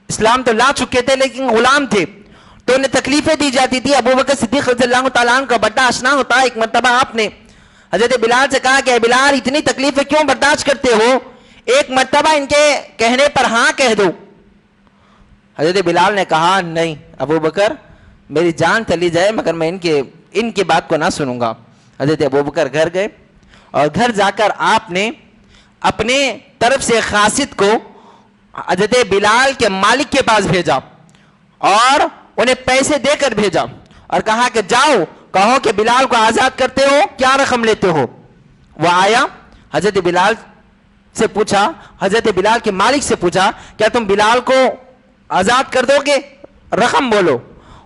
اسلام تو لا چکے تھے لیکن غلام تھے، تو انہیں تکلیفیں دی جاتی تھی. ابوبکر صدیق رضی اللہ تعالیٰ عنہ کا برداشت نہ ہوتا. ایک مرتبہ آپ نے حضرت بلال سے کہا کہ اے بلال اتنی تکلیفیں کیوں برداشت کرتے ہو، ایک مرتبہ ان کے کہنے پر ہاں کہہ دو. حضرت بلال نے کہا نہیں ابوبکر، میری جان چلی جائے مگر میں ان کی بات کو نہ سنوں گا. حضرت ابوبکر گھر گئے اور گھر جا کر آپ نے اپنے طرف سے قاصد کو حضرت بلال کے مالک کے پاس بھیجا اور انہیں پیسے دے کر بھیجا اور کہا کہ جاؤ کہو کہ بلال کو آزاد کرتے ہو، کیا رقم لیتے ہو. وہ آیا، حضرت بلال سے پوچھا، حضرت بلال کے مالک سے پوچھا کیا تم بلال کو آزاد کر دو گے، رقم بولو.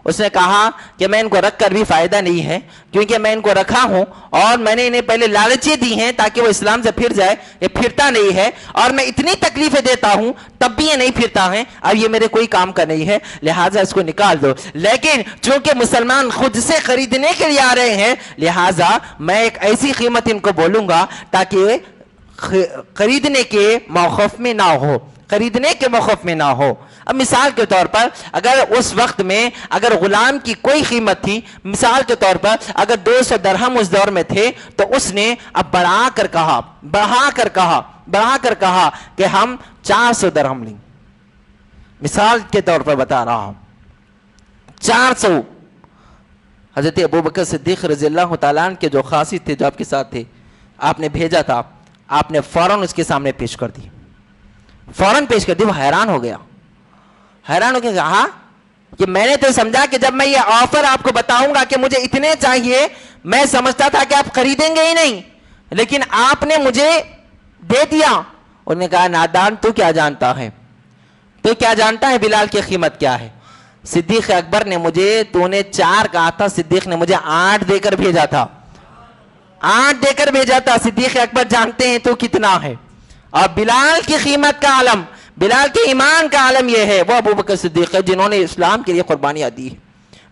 اس نے کہا کہ میں ان کو رکھ کر بھی فائدہ نہیں ہے، کیونکہ میں ان کو رکھا ہوں اور میں نے انہیں پہلے لالچیں دی ہیں تاکہ وہ اسلام سے پھر جائے، یہ پھرتا نہیں ہے، اور میں اتنی تکلیفیں دیتا ہوں تب بھی یہ نہیں پھرتا ہے، اب یہ میرے کوئی کام کا نہیں ہے، لہٰذا اس کو نکال دو. لیکن چونکہ مسلمان خود سے خریدنے کے لیے آ رہے ہیں، لہٰذا میں ایک ایسی قیمت ان کو بولوں گا تاکہ خریدنے کے موقف میں نہ ہو، خریدنے کے موقف میں نہ ہو. اب مثال کے طور پر اگر اس وقت میں اگر غلام کی کوئی قیمت تھی، مثال کے طور پر اگر 200 درہم اس دور میں تھے، تو اس نے اب بڑھا کر کہا کہ ہم 400 درہم لیں. مثال کے طور پر بتا رہا ہوں 400. حضرت ابوبکر صدیق رضی اللہ تعالیٰ عنہ کے جو قاصد تھے، جو آپ کے ساتھ تھے، آپ نے بھیجا تھا، آپ نے فوراً اس کے سامنے پیش کر دی، فوراً پیش کر دی. وہ حیران ہو گیا کہا کہ میں نے تو سمجھا کہ جب میں یہ آفر آپ کو بتاؤں گا کہ مجھے اتنے چاہیے، میں سمجھتا تھا کہ آپ خریدیں گے ہی نہیں، لیکن آپ نے مجھے دے دیا. انہوں نے کہا نادان، تو کیا جانتا ہے بلال کی قیمت کیا ہے؟ صدیق اکبر نے مجھے، تو نے 4 کہا تھا، صدیق نے مجھے 8 دے کر بھیجا تھا. صدیق اکبر جانتے ہیں تو کتنا ہے. اور بلال کی قیمت کا عالم، بلال کے ایمان کا عالم یہ ہے، وہ ابو بکر صدیق ہے جنہوں نے اسلام کے لیے قربانیاں دی ہیں۔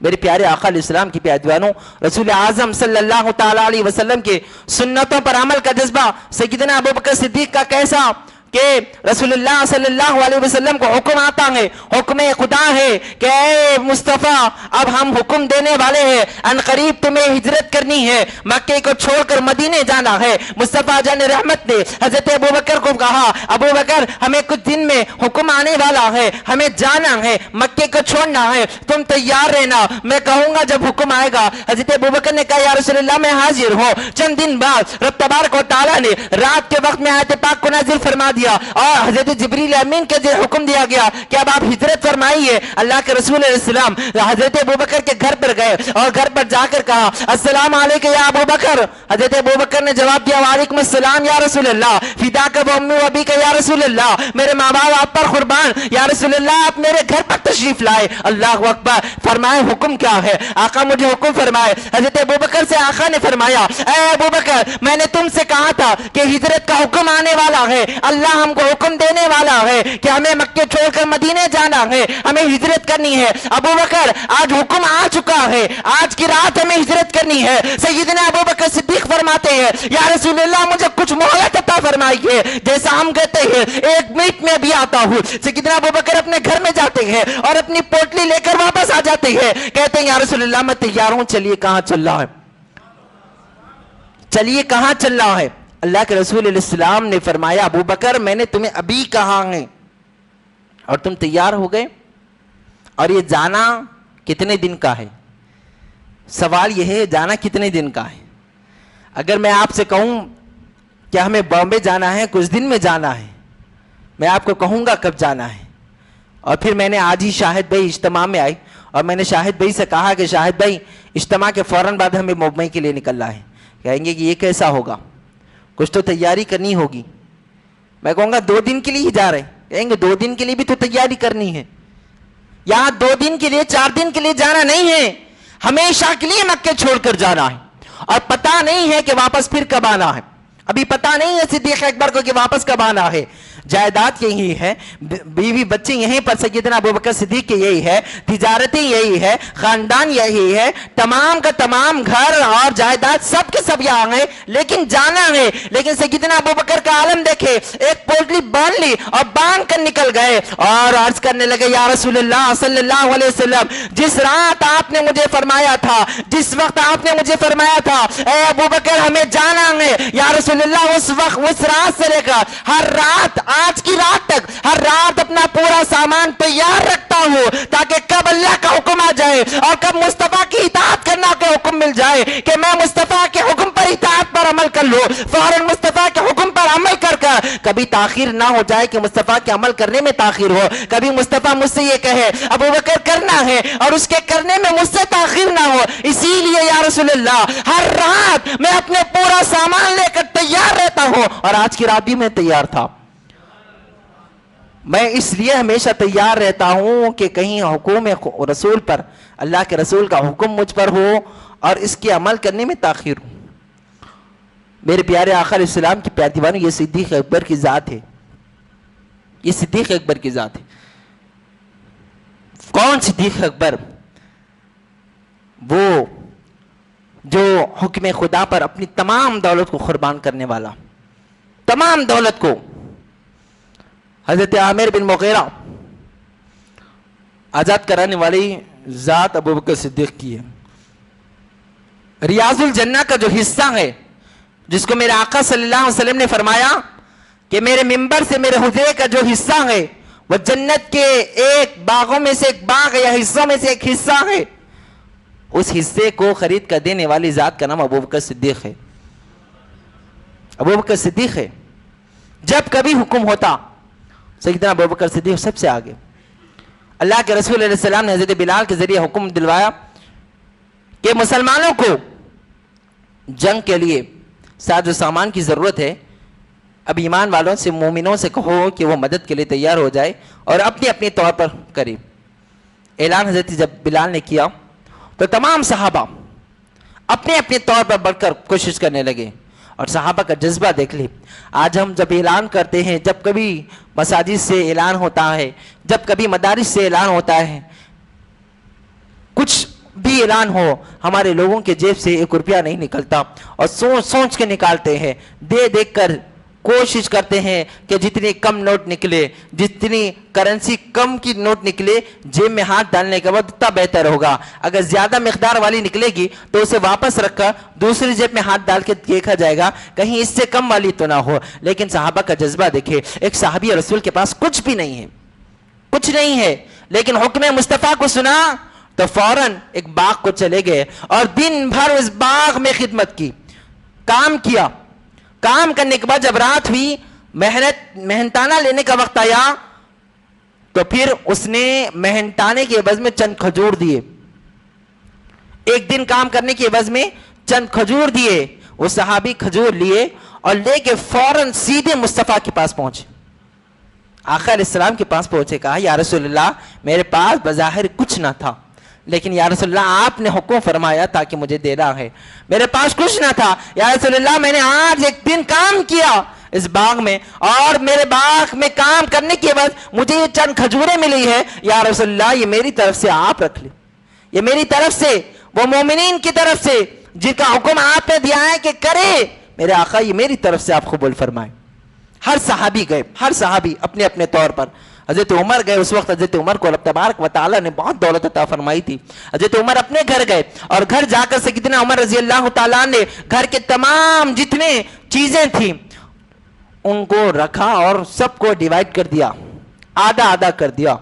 میرے پیارے آقا علیہ السلام کی پیادوانوں، رسول اعظم صلی اللہ تعالیٰ علیہ وسلم کے سنتوں پر عمل کا جذبہ سیدنا ابو بکر صدیق کا کیسا کہ رسول اللہ صلی اللہ علیہ وسلم کو حکم آتا ہے، حکم خدا ہے کہ اے مصطفیٰ اب ہم حکم دینے والے ہیں، ان قریب تمہیں ہجرت کرنی ہے، مکے کو چھوڑ کر مدینے جانا ہے۔ مصطفیٰ جان رحمت نے حضرت ابو بکر کو کہا، ابو بکر ہمیں کچھ دن میں حکم آنے والا ہے، ہمیں جانا ہے، مکے کو چھوڑنا ہے، تم تیار رہنا، میں کہوں گا جب حکم آئے گا۔ حضرت ابو بکر نے کہا یا رسول اللہ میں حاضر ہوں۔ چند دن بعد رب تبارک و تعالیٰ نے رات کے وقت میں آیت پاک کو نازل فرما دیا اور حضرت جبریل امین کے حکم دیا گیا کہ اب آپ ہجرت فرمائیے۔ اللہ کے رسول علیہ السلام حضرت ابوبکر کے گھر پر گئے اور گھر پر جا کر کہا السلام علیکم یا ابو بکر۔ حضرت ابوبکر نے جواب دیا وعلیکم السلام یا رسول اللہ، فداک امی و ابیک یا رسول اللہ، میرے ماں باپ آپ پر قربان یا رسول اللہ، آپ میرے گھر پر تشریف لائے۔ اللہ اکبر، فرمائے حکم کیا ہے؟ آقا مجھے حکم فرمائے۔ حضرت ابوبکر سے آقا نے فرمایا اے ابوبکر میں نے تم سے کہا تھا کہ ہجرت کا حکم آنے والا ہے، اللہ ہم کو حکم دینے والا ہے کہ ہمیں مکے چھوڑ کر مدینے جانا ہے، ہمیں ہجرت کرنی ہے۔ ابو بکر آج حکم آ چکا ہے، آج کی رات ہمیں ہجرت کرنی ہے۔ سیدنا ابو بکر صدیق فرماتے ہیں یا رسول اللہ مجھے کچھ مہلت عطا فرمائیے، جیسا ہم کہتے ہیں 1 منٹ میں بھی آتا ہوں۔ سیدنا ابو بکر اپنے گھر میں جاتے ہیں اور اپنی پوٹلی لے کر واپس آ جاتے ہیں، کہتے ہیں یا رسول اللہ میں تیار ہوں، چلیے کہاں چل رہا ہے، چلیے کہاں چل رہا ہے؟ اللہ کے رسول علیہ السلام نے فرمایا ابو بکر میں نے تمہیں ابھی کہا ہے اور تم تیار ہو گئے، اور یہ جانا کتنے دن کا ہے؟ سوال یہ ہے جانا کتنے دن کا ہے؟ اگر میں آپ سے کہوں کہ ہمیں بامبے جانا ہے، کچھ دن میں جانا ہے، میں آپ کو کہوں گا کب جانا ہے، اور پھر میں نے آج ہی شاہد بھائی اجتماع میں آئے اور میں نے شاہد بھائی سے کہا کہ شاہد بھائی اجتماع کے فوراً بعد ہمیں ممبئی کے لیے نکلنا ہے، کہیں گے کہ یہ کیسا ہوگا، کچھ تو تیاری کرنی ہوگی۔ میں کہوں گا 2 دن کے لیے ہی جا رہے ہیں، کہیں گے 2 دن کے لیے بھی تو تیاری کرنی ہے۔ یہاں 2 دن کے لیے 4 دن کے لیے جانا نہیں ہے، ہمیشہ کے لیے مکے چھوڑ کر جانا ہے، اور پتہ نہیں ہے کہ واپس پھر کب آنا ہے۔ ابھی پتہ نہیں ہے صدیق اکبر کو کہ واپس کب آنا ہے۔ جائیداد یہی ہے، بیوی بچے یہیں پر سیدنا ابو بکر صدیق کے یہی ہے، تجارتیں یہی ہے، خاندان یہی ہے، تمام کا تمام گھر اور جائیداد سب کے سب یہاں ہیں، لیکن جانا ہے۔ لیکن سیدنا ابو بکر کا عالم دیکھے، ایک پوٹلی باندھ لی اور باندھ کر نکل گئے اور عرض کرنے لگے یا رسول اللہ صلی اللہ علیہ وسلم جس رات آپ نے مجھے فرمایا تھا، جس وقت آپ نے مجھے فرمایا تھا اے ابو بکر ہمیں جانا ہے یا رسول اللہ، اس وقت اس رات سے لے کر ہر رات آج کی رات تک ہر رات اپنا پورا سامان تیار رکھتا ہوں تاکہ کب اللہ کا حکم آ جائے اور کب مصطفیٰ کی اطاعت کرنا کا حکم مل جائے کہ میں مصطفیٰ کے حکم پر اطاعت پر عمل کر لوں، فوراً مصطفیٰ کے حکم پر عمل کر کر کبھی تاخیر نہ ہو جائے کہ مصطفیٰ کے عمل کرنے میں تاخیر ہو، کبھی مصطفیٰ مجھ سے یہ کہے ابو بکر کرنا ہے اور اس کے کرنے میں مجھ سے تاخیر نہ ہو۔ اسی لیے یا رسول اللہ ہر رات میں اپنے پورا سامان لے کر تیار رہتا ہوں، اور آج کی رات بھی میں تیار تھا۔ میں اس لیے ہمیشہ تیار رہتا ہوں کہ کہیں حکم رسول پر، اللہ کے رسول کا حکم مجھ پر ہو اور اس کے عمل کرنے میں تاخیر ہو۔ میرے پیارے آقا علیہ السلام کی پیاری دیوانوں، یہ صدیق اکبر کی ذات ہے، یہ صدیق اکبر کی ذات ہے۔ کون صدیق اکبر؟ وہ جو حکم خدا پر اپنی تمام دولت کو قربان کرنے والا، تمام دولت کو۔ حضرت عامر بن مغیرہ آزاد کرانے والی ذات ابو بکر صدیق کی ہے۔ ریاض الجنہ کا جو حصہ ہے جس کو میرے آقا صلی اللہ علیہ وسلم نے فرمایا کہ میرے منبر سے میرے حجرے کا جو حصہ ہے وہ جنت کے ایک باغوں میں سے ایک باغ یا حصوں میں سے ایک حصہ ہے، اس حصے کو خرید کر دینے والی ذات کا نام ابو بکر صدیق ہے۔ ابو بکر صدیق ہے۔ جب کبھی حکم ہوتا سیدنا ابو بکر صدیق سب سے آگے۔ اللہ کے رسول علیہ السلام نے حضرت بلال کے ذریعے حکم دلوایا کہ مسلمانوں کو جنگ کے لیے ساز و سامان کی ضرورت ہے، اب ایمان والوں سے مومنوں سے کہو کہ وہ مدد کے لیے تیار ہو جائے اور اپنے اپنے طور پر کرے۔ اعلان حضرت جب بلال نے کیا تو تمام صحابہ اپنے اپنے طور پر بڑھ کر کوشش کرنے لگے اور صحابہ کا جذبہ دیکھ لیں. آج ہم جب اعلان کرتے ہیں، جب کبھی مساجد سے اعلان ہوتا ہے، جب کبھی مدارس سے اعلان ہوتا ہے، کچھ بھی اعلان ہو، ہمارے لوگوں کے جیب سے 1 روپیہ نہیں نکلتا، اور سوچ سوچ کے نکالتے ہیں، دیکھ کر کوشش کرتے ہیں کہ جتنی کم نوٹ نکلے، جتنی کرنسی کم کی نوٹ نکلے، جیب میں ہاتھ ڈالنے کے بعد اتنا بہتر ہوگا. اگر زیادہ مقدار والی نکلے گی تو اسے واپس رکھ کر دوسری جیب میں ہاتھ ڈال کے دیکھا جائے گا کہیں اس سے کم والی تو نہ ہو. لیکن صحابہ کا جذبہ دیکھے. ایک صحابی رسول کے پاس کچھ بھی نہیں ہے، کچھ نہیں ہے، لیکن حکم مصطفیٰ کو سنا تو فوراً ایک باغ کو چلے گئے اور دن بھر اس باغ میں خدمت کی، کام کیا. کام کرنے کے بعد جب رات ہوئی، محنتانہ لینے کا وقت آیا تو پھر اس نے محنتانے کے عوض میں چند کھجور دیے. ایک دن کام کرنے کے عوض میں چند کھجور دیے. وہ صحابی کھجور لیے اور لے کے فوراً سیدھے مصطفیٰ کے پاس پہنچے. آقا علیہ السلام کے پاس پہنچے، کہا یا رسول اللہ میرے پاس بظاہر کچھ نہ تھا، لیکن یا رسول اللہ آپ نے حکم فرمایا تھا کہ مجھے دینا ہے. میرے پاس کچھ نہ تھا یا رسول اللہ، میں نے آج ایک دن کام کیا اس باغ میں، اور میرے باغ میں کام کرنے کے بعد مجھے یہ چند کھجوریں ملی ہے. یا رسول اللہ یہ میری طرف سے آپ رکھ لیں، یہ میری طرف سے، وہ مومنین کی طرف سے جن کا حکم آپ نے دیا ہے کہ کرے، میرے آقا یہ میری طرف سے آپ قبول فرمائیں. ہر صحابی گئے، ہر صحابی اپنے اپنے طور پر. حضرت عمر گئے، اس وقت حضرت عمر کو اللہ تبارک و تعالیٰ نے بہت دولت عطا فرمائی تھی. حضرت عمر اپنے گھر گئے اور گھر جا کر سیدنا عمر رضی اللہ تعالیٰ نے گھر کے تمام جتنے چیزیں تھیں ان کو رکھا اور سب کو ڈیوائیڈ کر دیا، آدھا آدھا کر دیا،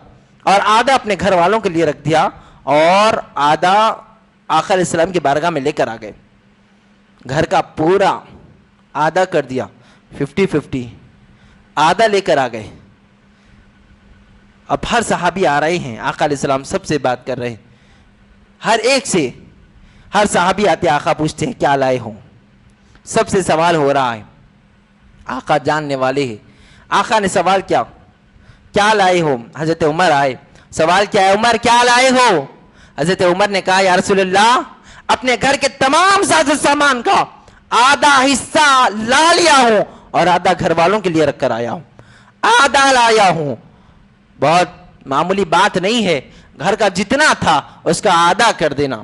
اور آدھا اپنے گھر والوں کے لیے رکھ دیا اور آدھا آقا علیہ السلام کی بارگاہ میں لے کر آ گئے. گھر کا پورا آدھا کر دیا، 50-50 آدھا لے کر آ گئے. اب ہر صحابی آ رہے ہیں، آقا علیہ السلام سب سے بات کر رہے ہیں، ہر ایک سے. ہر صحابی آتے، آقا پوچھتے ہیں کیا لائے ہوں. سب سے سوال ہو رہا ہے، آقا جاننے والے ہیں. آقا نے سوال کیا، کیا لائے ہو؟ حضرت عمر آئے، سوال کیا ہے؟ عمر کیا لائے ہو؟ حضرت عمر نے کہا یا رسول اللہ اپنے گھر کے تمام ساز و سامان کا آدھا حصہ لا لیا ہوں اور آدھا گھر والوں کے لیے رکھ کر آیا ہوں، آدھا لایا ہوں. بہت معمولی بات نہیں ہے، گھر کا جتنا تھا اس کا آدھا کر دینا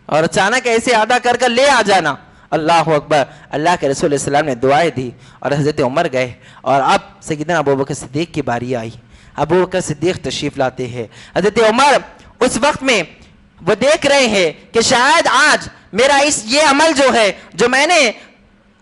اور اچانک ایسے آدھا کر کر لے آ جانا. اللہ اکبر. اللہ کے رسول علیہ السلام نے دعائیں دی اور حضرت عمر گئے، اور اب سیدنا ابوبکر صدیق کی باری آئی. ابوبکر صدیق تشریف لاتے ہیں. حضرت عمر اس وقت میں وہ دیکھ رہے ہیں کہ شاید آج میرا یہ عمل جو ہے، جو میں نے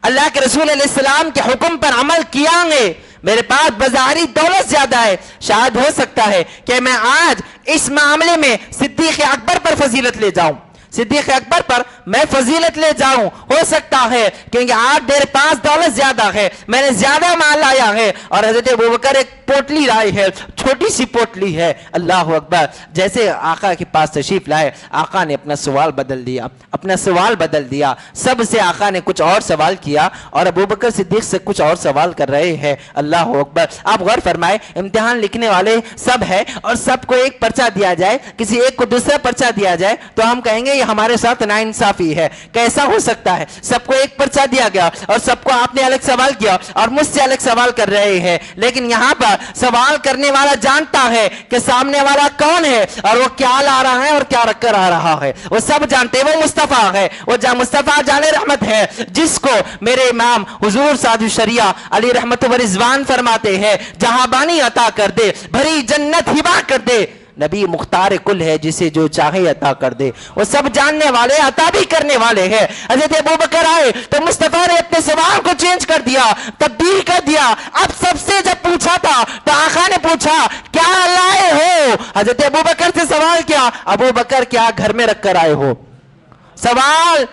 اللہ کے رسول علیہ السلام کے حکم پر عمل کیا ہے، میرے پاس بظاہری دولت زیادہ ہے، شاید ہو سکتا ہے کہ میں آج اس معاملے میں صدیق اکبر پر فضیلت لے جاؤں، صدیق اکبر پر میں فضیلت لے جاؤں. ہو سکتا ہے کیونکہ آج میرے پاس دولت زیادہ ہے، میں نے زیادہ مال لایا ہے. اور حضرت ابوبکر ایک پوٹلی لائے ہے، چھوٹی سی پوٹلی ہے. اللہ اکبر. جیسے آقا کے پاس تشریف لائے، آقا نے اپنا سوال بدل دیا، اپنا سوال بدل دیا. سب سے آقا نے کچھ اور سوال کیا اور ابوبکر صدیق سے کچھ اور سوال کر رہے ہیں. اللہ اکبر. آپ غور فرمائے، امتحان لکھنے والے سب ہے اور سب کو ایک پرچہ دیا جائے، کسی ایک کو دوسرا پرچہ دیا جائے تو ہم کہیں گے یہ ہمارے ساتھ ناانصافی ہے. کیسا ہو سکتا ہے؟ سب کو ایک پرچہ دیا گیا اور سب کو آپ نے الگ سوال کیا اور مجھ سے الگ سوال کر رہے ہیں. لیکن یہاں پر سوال کرنے والا جانتا ہے کہ سامنے والا کون ہے اور وہ کیا لا رہا ہے اور کیا رکھ کر آ رہا ہے. وہ سب جانتے ہیں، وہ مصطفیٰ ہے، وہ مصطفیٰ جان رحمت ہے، جس کو میرے امام حضور سعد الشریعہ علی رحمت و رضوان فرماتے ہیں جہاں بانی عطا کر دے، بھری جنت ہبا کر دے، نبی مختار کل ہے جسے جو چاہے عطا کر دے. وہ سب جاننے والے، عطا بھی کرنے والے ہیں. حضرت ابوبکر آئے تو مصطفیٰ نے اپنے سوال کو چینج کر دیا، تبدیل کر دیا. اب سب سے جب پوچھا تھا تو آقا نے پوچھا کیا لائے ہو؟ حضرت ابوبکر سے سوال کیا، ابوبکر کیا گھر میں رکھ کر آئے ہو؟ سوال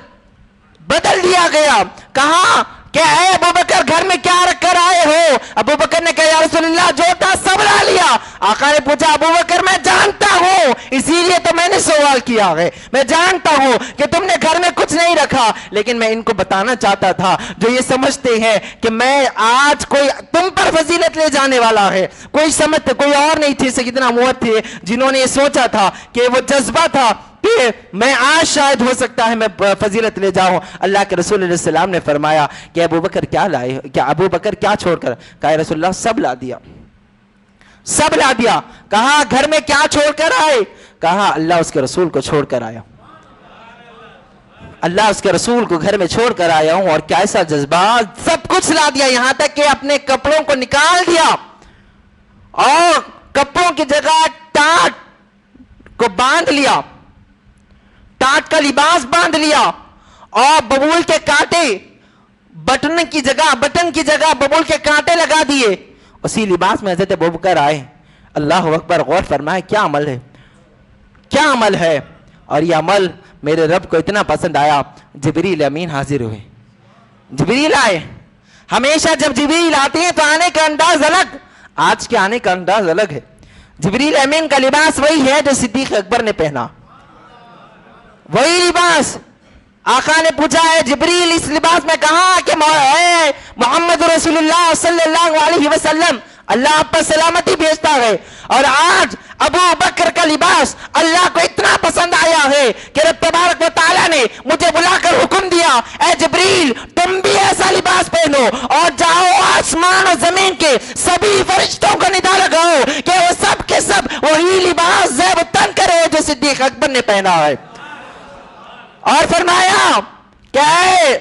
بدل دیا گیا. کہا کہ اے ابوبکر گھر میں کیا رکھ کر آئے ہو؟ ابوبکر نے کہا یا رسول اللہ جو تھا سب لا لیا. آقا نے پوچھا ابوبکر میں جانتا ہوں، اسی لیے تو میں نے سوال کیا ہے، میں جانتا ہوں کہ تم نے گھر میں کچھ نہیں رکھا، لیکن میں ان کو بتانا چاہتا تھا جو یہ سمجھتے ہیں کہ میں آج کوئی تم پر فضیلت لے جانے والا ہے. کوئی سمجھتے، کوئی اور نہیں تھے، سیدنا عمر تھے جنہوں نے یہ سوچا تھا کہ وہ جذبہ تھا کہ میں آج شاید ہو سکتا ہے میں فضیلت لے جاؤں. اللہ کے رسول علیہ السلام نے فرمایا کہ ابو بکر کیا لائے, کیا ابو بکر کیا چھوڑ کر؟ کہا رسول اللہ سب لا دیا, سب لا دیا. کہا گھر میں کیا چھوڑ کر آئے؟ کہا اللہ اس کے رسول کو چھوڑ کر آیا, اللہ اس کے رسول کو گھر میں چھوڑ کر آیا ہوں. اور کیسا جذبات, سب کچھ لا دیا, یہاں تک کہ اپنے کپڑوں کو نکال دیا اور کپڑوں کی جگہ ٹاٹ کو باندھ لیا, ٹاٹ کا لباس باندھ لیا اور ببول کے کانٹے بٹن کی جگہ ببول کے کانٹے لگا دیے. اسی لباس میں حضرت ابوبکر آئے. اللہ اکبر, غور فرمائے کیا عمل ہے, کیا عمل ہے. اور یہ عمل میرے رب کو اتنا پسند آیا, جبریل امین حاضر ہوئے, جبریل آئے. ہمیشہ جب جبریل آتے ہیں تو آنے کا انداز الگ, آج کے آنے کا انداز الگ ہے. جبریل امین کا لباس وہی ہے جو صدیق اکبر نے پہنا, وہی لباس. آقا نے پوچھا ہے جبریل اس لباس میں کہاں کہ محمد رسول اللہ صلی اللہ علیہ وسلم, اللہ آپ پر سلامتی بھیجتا ہے. اور آج ابو بکر کا لباس اللہ کو اتنا پسند آیا ہے کہ رب تبارک و تعالیٰ نے مجھے بلا کر حکم دیا, اے جبریل تم بھی ایسا لباس پہنو اور جاؤ آسمان و زمین کے سبھی فرشتوں کو ندا لگاؤ کہ وہ سب کے سب وہی لباس زیب و تن کرے جو صدیق اکبر نے پہنا ہے. اور فرمایا کہ اے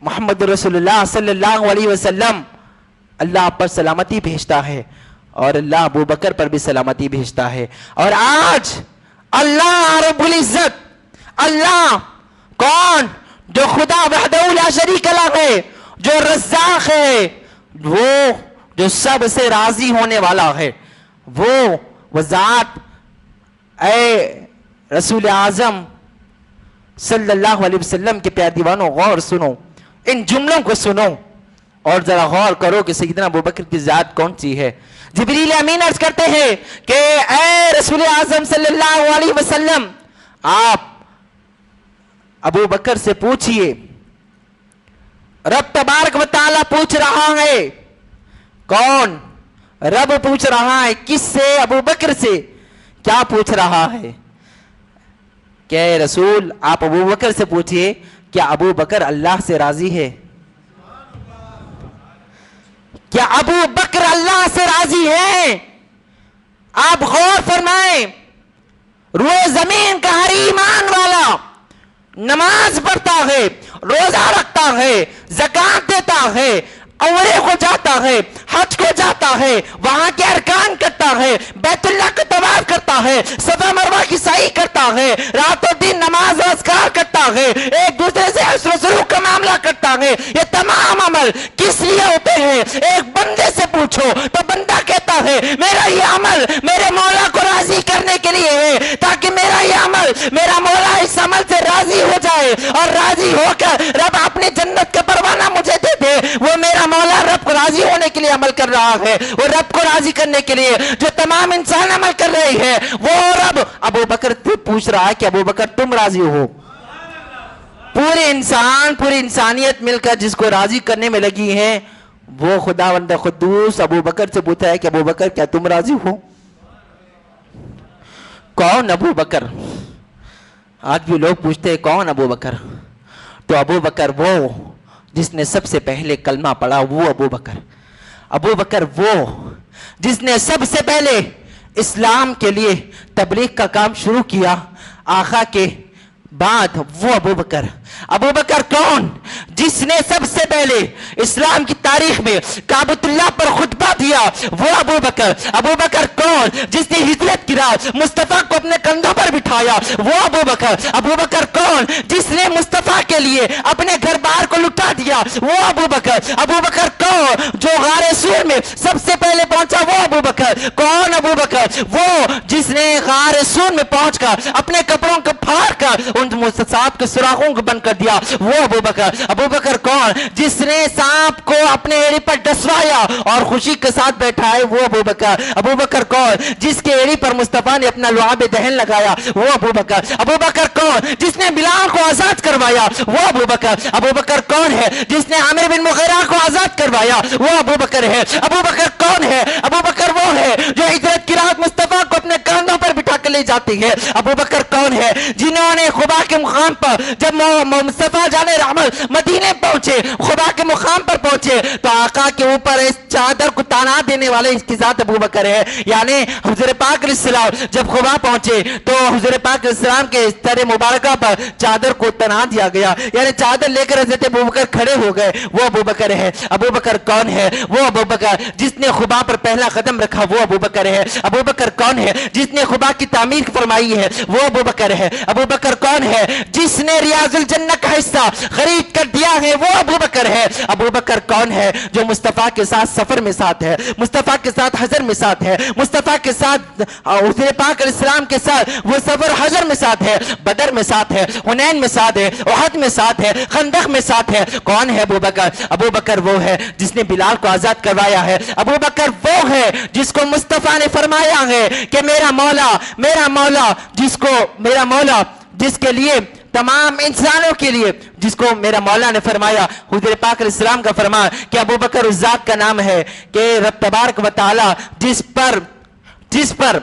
محمد رسول اللہ صلی اللہ علیہ وسلم, اللہ آپ پر سلامتی بھیجتا ہے اور اللہ ابو بکر پر بھی سلامتی بھیجتا ہے. اور آج اللہ رب العزت, اللہ کون, جو خدا وحدہ لا شریک لہ ہے, جو رزاق ہے, وہ جو سب سے راضی ہونے والا ہے, وہ ذات. اے رسول اعظم صلی اللہ علیہ وسلم کے پیارے دیوانوں, غور سنو, ان جملوں کو سنو اور ذرا غور کرو کہ سیدنا ابو بکر کی ذات کون سی ہے. جبریل امین عرض کرتے ہیں کہ اے رسول اعظم صلی اللہ علیہ وسلم, آپ ابو بکر سے پوچھئے, رب تبارک و تعالیٰ پوچھ رہا ہے. کون؟ رب پوچھ رہا ہے. کس سے؟ ابو بکر سے. کیا پوچھ رہا ہے؟ کہ اے رسول آپ ابو بکر سے پوچھئے کیا ابو بکر اللہ سے راضی ہے؟ کیا ابو بکر اللہ سے راضی ہے؟ آپ غور فرمائیں, روئے زمین کا ہر ایمان والا نماز پڑھتا ہے, روزہ رکھتا ہے, زکات دیتا ہے, عمرے کو جاتا ہے, حج کو جاتا ہے, وہاں کے ارکان کرتا ہے, بیت اللہ کا طواف کرتا ہے, صفا مروہ کی سعی کرتا ہے, رات و دن نماز و اذکار کرتا ہے, ایک دوسرے سے حسن و سلوک کا معاملہ کرتا ہے. یہ تمام عمل کس لیے ہوتے ہیں؟ ایک بندے سے پوچھو تو بندہ کہتا ہے میرا یہ عمل میرے مولا کو راضی کرنے کے لیے ہے, تاکہ میرا یہ عمل, میرا مولا اس عمل سے راضی ہو جائے اور راضی ہو کر رب اپنے جنت کا پروانہ مجھے دے دے. وہ میرا مولا رب کو راضی ہونے کے لیے عمل کر رہا ہے, وہ رب کو راضی کرنے کے لیے جو تمام انسان عمل کر رہے ہیں, وہ رب ابو بکر سے پوچھ رہا ہے کہ ابو بکر تم راضی ہو. پورے انسان, پوری انسانیت مل کر جس کو راضی کرنے میں لگی ہے, وہ خداوند قدوس ابو بکر سے پوچھا ہے کہ ابو بکر کیا تم راضی ہو؟ کون ابو بکر؟ آج بھی لوگ پوچھتے ہیں کون ابو بکر؟ تو ابو بکر وہ جس نے سب سے پہلے کلمہ پڑھا, وہ ابو بکر. ابو بکر وہ جس نے سب سے پہلے اسلام کے لیے تبلیغ کا کام شروع کیا آقا کے بعد, وہ ابو بکر. ابو بکر کون؟ جس نے سب سے پہلے اسلام کی تاریخ میں کعبۃ اللہ پر خطبہ دیا, وہ ابو بکر. ابو بکر کون؟ جس نے ہجرت کی رات مصطفیٰ کو اپنے کندھوں پر بٹھایا, وہ ابو بکر. ابو بکر کون؟ جس نے مصطفیٰ کے لیے اپنے گھر بار کو لٹا دیا, وہ ابو بکر. ابو بکر کون؟ جو غار سور میں سب سے پہلے پہنچا, وہ ابو بکر. کون ابو بکر؟ وہ جس نے غار سور میں پہنچ کر اپنے کپڑوں کو پھاڑ کر ان سانپ کے سوراخوں کو بند کر دیا, وہ ابو بکر. ابو بکر کون؟ جس نے سانپ کو اپنے ایڑی پر ڈسوایا اور خوشی کے ساتھ بیٹھا ہے, وہ ابو بکر. ابو بکر کون؟ جس کے ایڑی پر مصطفیٰ نے اپنا لعاب دہن لگایا, وہ ابو بکر. ابو بکر کون؟ جس نے بلال کو آزاد کروایا, وہ ابو بکر. ابو بکر کون ہے؟ جس نے عامر بن مغیرہ کو آزاد کروایا, وہ ابو بکر ہے. ابو بکر کون ہے؟ ابو بکر وہ ہے جو ہجرت کی رات مصطفیٰ کو اپنے کاندھوں پر بٹھا کے کر لے جاتی ہے۔ ابو بکر کون ہے؟ جنہوں نے خبا کے مقام پر جب مصطفیٰ جان رحمت مدینے پہنچے، خبا کے مقام پر پہنچے تو آقا کے اوپر اس چادر کو تانا دینے والے اس کی ذات ابو بکر ہے۔ یعنی حضور پاک علیہ السلام جب خبا پہنچے تو حضور پاک علیہ السلام کے سر مبارکہ پر چادر کو تنا دیا گیا، یعنی چادر لے کر حضرت ابو بکر کھڑے ہو گئے۔ وہ ابو بکر ہے۔ ابو بکر کون ہے؟ وہ ابو بکر جس نے خبا پر پہلا قدم رکھا، وہ ابو بکر ہے۔ ابو بکر کون ہے؟ جس نے خبا کی تعمیر فرمائی ہے، وہ ابو بکر ہے۔ ابو بکر کون ہے؟ جس نے ریاض الجنہ کا حصہ خرید کر دیا ہے، وہ ابو بکر ہے۔ ابو بکر کون ہے؟ جو مصطفیٰ کے ساتھ سفر میں ساتھ ہے، مصطفیٰ کے ساتھ حضر میں ساتھ ہے، مصطفیٰ کے ساتھ حضور پاک علیہ السلام کے ساتھ وہ سفر حضر میں ساتھ ہے، بدر میں ساتھ ہے، حنین میں ساتھ ہے، احد میں ساتھ ہے، خندق میں ساتھ ہے۔ کون ہے ابو بکر؟ ابو بکر وہ ہے جس نے بلال کو آزاد کروایا ہے۔ ابو بکر وہ ہے جس کو مصطفیٰ نے فرمایا ہے کہ میرا مولا جس کے لیے تمام انسانوں کے لیے، جس کو میرا مولا نے فرمایا، حضور پاک علیہ السلام کا فرمان کہ ابو بکر اس ذات کا نام ہے کہ رب تبارک و تعالی جس پر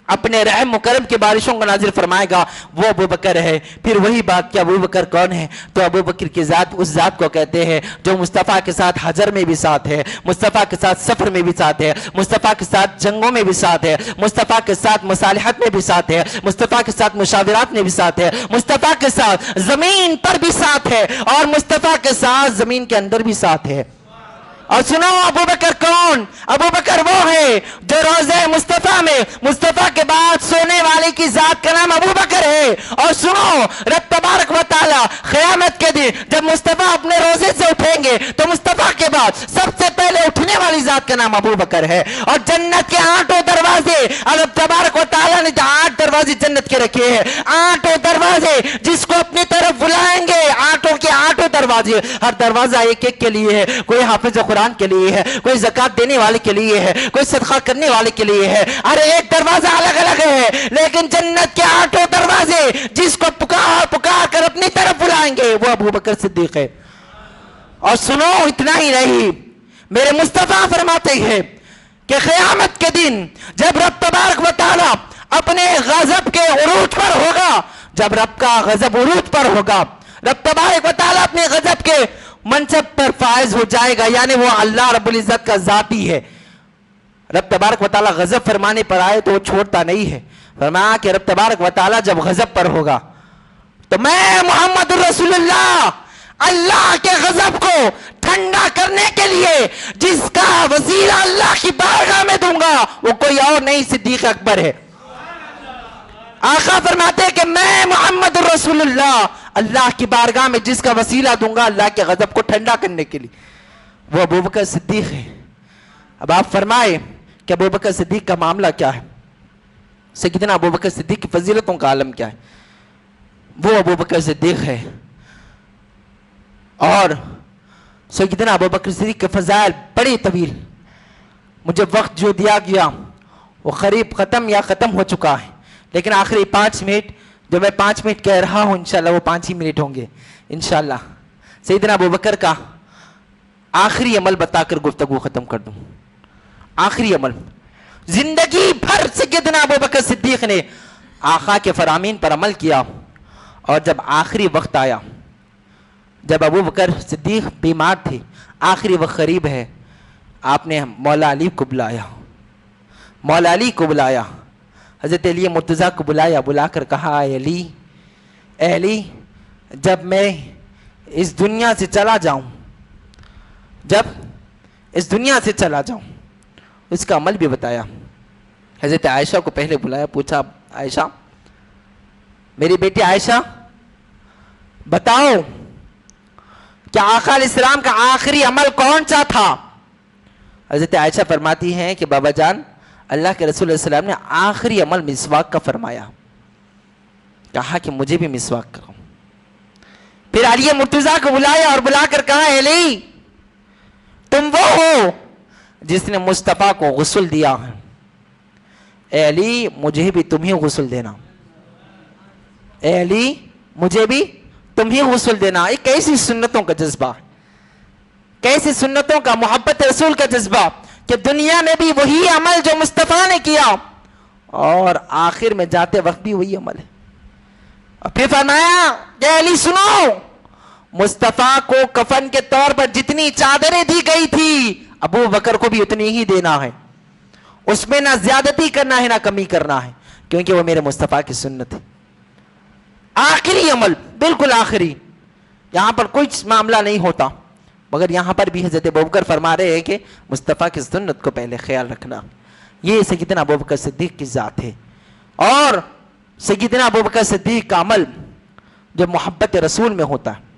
اپنے رحم و کرم کے بارشوں کو نازل فرمائے گا، وہ ابو بکر ہے۔ پھر وہی بات کہ ابو بکر کون ہے؟ تو ابو بکر کی ذات اس ذات کو کہتے ہیں جو مصطفیٰ کے ساتھ حجر میں بھی ساتھ ہے، مصطفیٰ کے ساتھ سفر میں بھی ساتھ ہے، مصطفیٰ کے ساتھ جنگوں میں بھی ساتھ ہے، مصطفیٰ کے ساتھ مصالحت میں بھی ساتھ ہے، مصطفیٰ کے ساتھ مشاورات میں بھی ساتھ ہے، مصطفیٰ کے ساتھ زمین پر بھی ساتھ ہے، اور مصطفیٰ کے ساتھ زمین کے اندر بھی ساتھ ہے۔ اور سنو ابو بکر کون؟ ابو بکر وہ ہے جو روضہ مصطفیٰ میں مصطفیٰ کے بعد سونے والے کی ذات کا نام ابو بکر ہے۔ اور سنو رب تبارک و تعالی قیامت کے دن جب مصطفیٰ اپنے روزے سے اٹھیں گے تو مصطفیٰ کے بعد سب سے پہلے اٹھنے والی ذات کا نام ابو بکر ہے۔ اور جنت کے 8 دروازے رب تبارک و تعالی نے 8 دروازے جنت کے رکھے ہیں، 8 دروازے جس کو اپنی طرف بلائیں گے، 8 کے 8 دروازے، ہر دروازہ ایک ایک کے لیے ہے۔ کوئی حافظ قرآن کے لیے ہے، کوئی زکات دینے والے کے لیے ہے، کوئی صدقہ کرنے والے کے لیے ہے، ہر ایک دروازہ الگ الگ ہے، لیکن جنت کے 8 دروازے جس کو پکار کر اپنی طرف بلائیں گے وہ ابو بکر صدیق ہے۔ اور سنو اتنا ہی نہیں، میرے مصطفیٰ فرماتے ہیں کہ قیامت کے دن جب رب تبارک و تعالی اپنے غضب کے عروج پر ہوگا، جب رب کا غضب عروج پر ہوگا، رب تبارک و تعالی اپنے غضب کے منصب پر فائز ہو جائے گا، یعنی وہ اللہ رب العزت کا ذاتی ہے۔ رب تبارک و تعالی غضب فرمانے پر آئے تو وہ چھوڑتا نہیں ہے۔ فرمایا کہ رب تبارک و تعالی جب غضب پر ہوگا تو میں محمد الرسول اللہ کے غضب کو ٹھنڈا کرنے کے لیے جس کا وسیلہ اللہ کی بارگاہ میں دوں گا وہ کوئی اور نہیں، صدیق اکبر ہے۔ آقا فرماتے کہ میں محمد الرسول اللہ کی بارگاہ میں جس کا وسیلہ دوں گا اللہ کے غضب کو ٹھنڈا کرنے کے لیے، وہ ابو بکر صدیق ہے۔ اب آپ فرمائے کہ ابو بکر صدیق کا معاملہ کیا ہے، سیدنا ابو بکر صدیق کی فضیلتوں کا عالم کیا ہے؟ وہ ابو بکر صدیق ہے، اور سیدنا ابو بکر صدیق کے فضائل بڑی طویل، مجھے وقت جو دیا گیا وہ قریب ختم یا ختم ہو چکا ہے، لیکن آخری 5 منٹ جو میں 5 منٹ کہہ رہا ہوں انشاءاللہ وہ 5 ہی منٹ ہوں گے انشاءاللہ۔ سیدنا ابو بکر کا آخری عمل بتا کر گفتگو ختم کر دوں۔ آخری عمل، زندگی بھر سیدنا ابو بکر صدیق نے آقا کے فرامین پر عمل کیا، اور جب آخری وقت آیا، جب ابو بکر صدیق بیمار تھے، آخری وقت قریب ہے، آپ نے مولا علی کو بلایا، مولا علی کو بلایا، حضرت علی مرتضیٰ کو بلایا، بلا کر کہا اے علی جب میں اس دنیا سے چلا جاؤں، جب اس دنیا سے چلا جاؤں، اس کا عمل بھی بتایا۔ حضرت عائشہ کو پہلے بلایا، پوچھا عائشہ، میری بیٹی عائشہ بتاؤ کہ آقا علیہ السلام کا آخری عمل کون سا تھا؟ حضرت عائشہ فرماتی ہیں کہ بابا جان، اللہ کے رسول علیہ السلام نے آخری عمل مسواک کا فرمایا، کہا کہ مجھے بھی مسواک کرو۔ پھر علی مرتضیٰ کو بلایا اور بلا کر کہا علی تم وہ ہو جس نے مصطفیٰ کو غسل دیا ہے، اے علی مجھے بھی تم ہی غسل دینا، اے علی مجھے بھی تم ہی غسل دینا۔ ایک کیسی سنتوں کا جذبہ، کیسی سنتوں کا، محبت رسول کا جذبہ کہ دنیا میں بھی وہی عمل جو مصطفیٰ نے کیا اور آخر میں جاتے وقت بھی وہی عمل ہے. اور پھر فرمایا کہ علی سنو، مصطفیٰ کو کفن کے طور پر جتنی چادریں دی گئی تھی ابو بکر کو بھی اتنی ہی دینا ہے، اس میں نہ زیادتی کرنا ہے نہ کمی کرنا ہے، کیونکہ وہ میرے مصطفیٰ کی سنت ہے. آخری عمل، بالکل آخری، یہاں پر کچھ معاملہ نہیں ہوتا، مگر یہاں پر بھی حضرت ابوبکر فرما رہے ہیں کہ مصطفیٰ کی سنت کو پہلے خیال رکھنا. یہ سیدنا ابوبکر صدیق کی ذات ہے. اور سیدنا ابوبکر صدیق کا عمل جو محبت رسول میں ہوتا ہے.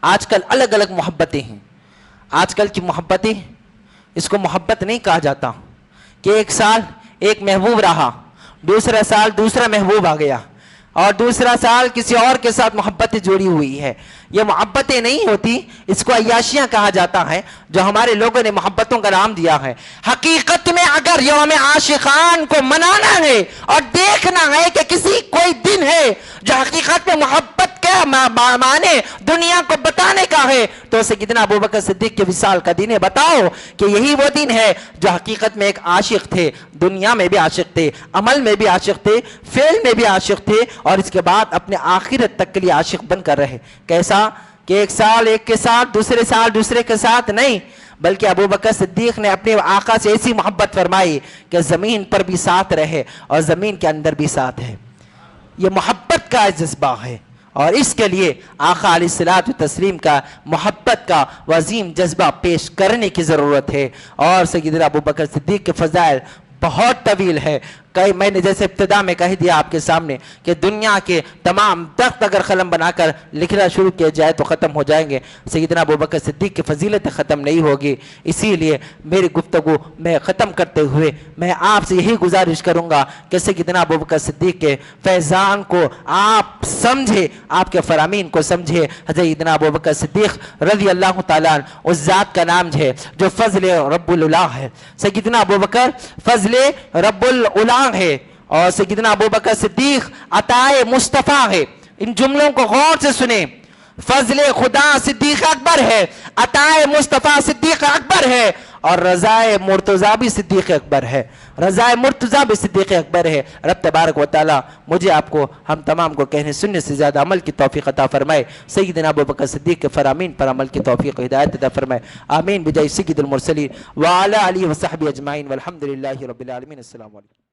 آج کل الگ الگ محبتیں ہیں. آج کل کی محبتیں، اس کو محبت نہیں کہا جاتا کہ ایک سال ایک محبوب رہا، دوسرا سال دوسرا محبوب آ گیا، اور دوسرا سال کسی اور کے ساتھ محبت جڑی ہوئی ہے. یہ محبتیں نہیں ہوتی، اس کو عیاشیاں کہا جاتا ہے جو ہمارے لوگوں نے محبتوں کا نام دیا ہے. حقیقت میں اگر یوم عاشقان کو منانا ہے اور دیکھنا ہے کہ کسی کوئی دن ہے جو حقیقت میں محبت کا معنی دنیا کو بتانے کا ہے، تو سیدنا ابوبکر صدیق کے وصال کا دن ہے. بتاؤ کہ یہی وہ دن ہے جو حقیقت میں ایک عاشق تھے، دنیا میں بھی عاشق تھے، عمل میں بھی عاشق تھے، فعل میں بھی عاشق تھے، اور اس کے بعد اپنے آخرت تک کے لیے عاشق بن کر رہے. کیسا کہ ایک سال ایک کے ساتھ، دوسرے سال دوسرے کے ساتھ نہیں، بلکہ ابوبکر صدیق نے اپنے آقا سے ایسی محبت فرمائی کہ زمین پر بھی ساتھ رہے اور زمین کے اندر بھی ساتھ ہے. یہ محبت کا جذبہ ہے، اور اس کے لیے آقا علیہ الصلوۃ والتسلیم کا محبت کا عظیم جذبہ پیش کرنے کی ضرورت ہے. اور سیدنا ابوبکر صدیق کے فضائل بہت طویل ہے. میں نے جیسے ابتدا میں کہہ دیا آپ کے سامنے کہ دنیا کے تمام درخت اگر قلم بنا کر لکھنا شروع کیا جائے تو ختم ہو جائیں گے، سیدنا ابوبکر صدیق کی فضیلت ختم نہیں ہوگی. اسی لیے میری گفتگو میں ختم کرتے ہوئے میں آپ سے یہی گزارش کروں گا کہ سیدنا ابوبکر صدیق کے فیضان کو آپ سمجھے، آپ کے فرامین کو سمجھے. سیدنا ابوبکر صدیق رضی اللہ تعالیٰ عنہ اس ذات کا نام ہے جو فضل رب العلا ہے. سیدنا ابوبکر فضل رب العلا ہے، اور سیدنا ابوبکر صدیق عطائے مصطفیٰ ہے. ان جملوں کو غور سے سنیں. فضل خدا صدیق اکبر ہے، عطائے مصطفیٰ صدیق اکبر ہے، اور رضائے مرتضیٰ بھی صدیق اکبر ہے. رضائے مرتضیٰ بھی صدیق اکبر ہے. رب تبارک و تعالی مجھے آپ کو ہم تمام کو کہنے سننے سے زیادہ عمل کی توفیق عطا فرمائے. سیدنا ابوبکر صدیق کے فرامین پر عمل کی توفیق و ہدایت عطا فرمائے. آمین بجاہ سید المرسلین وعلی آلہ وصحبہ اجمعین والحمدللہ رب العالمین. السلام علیکم.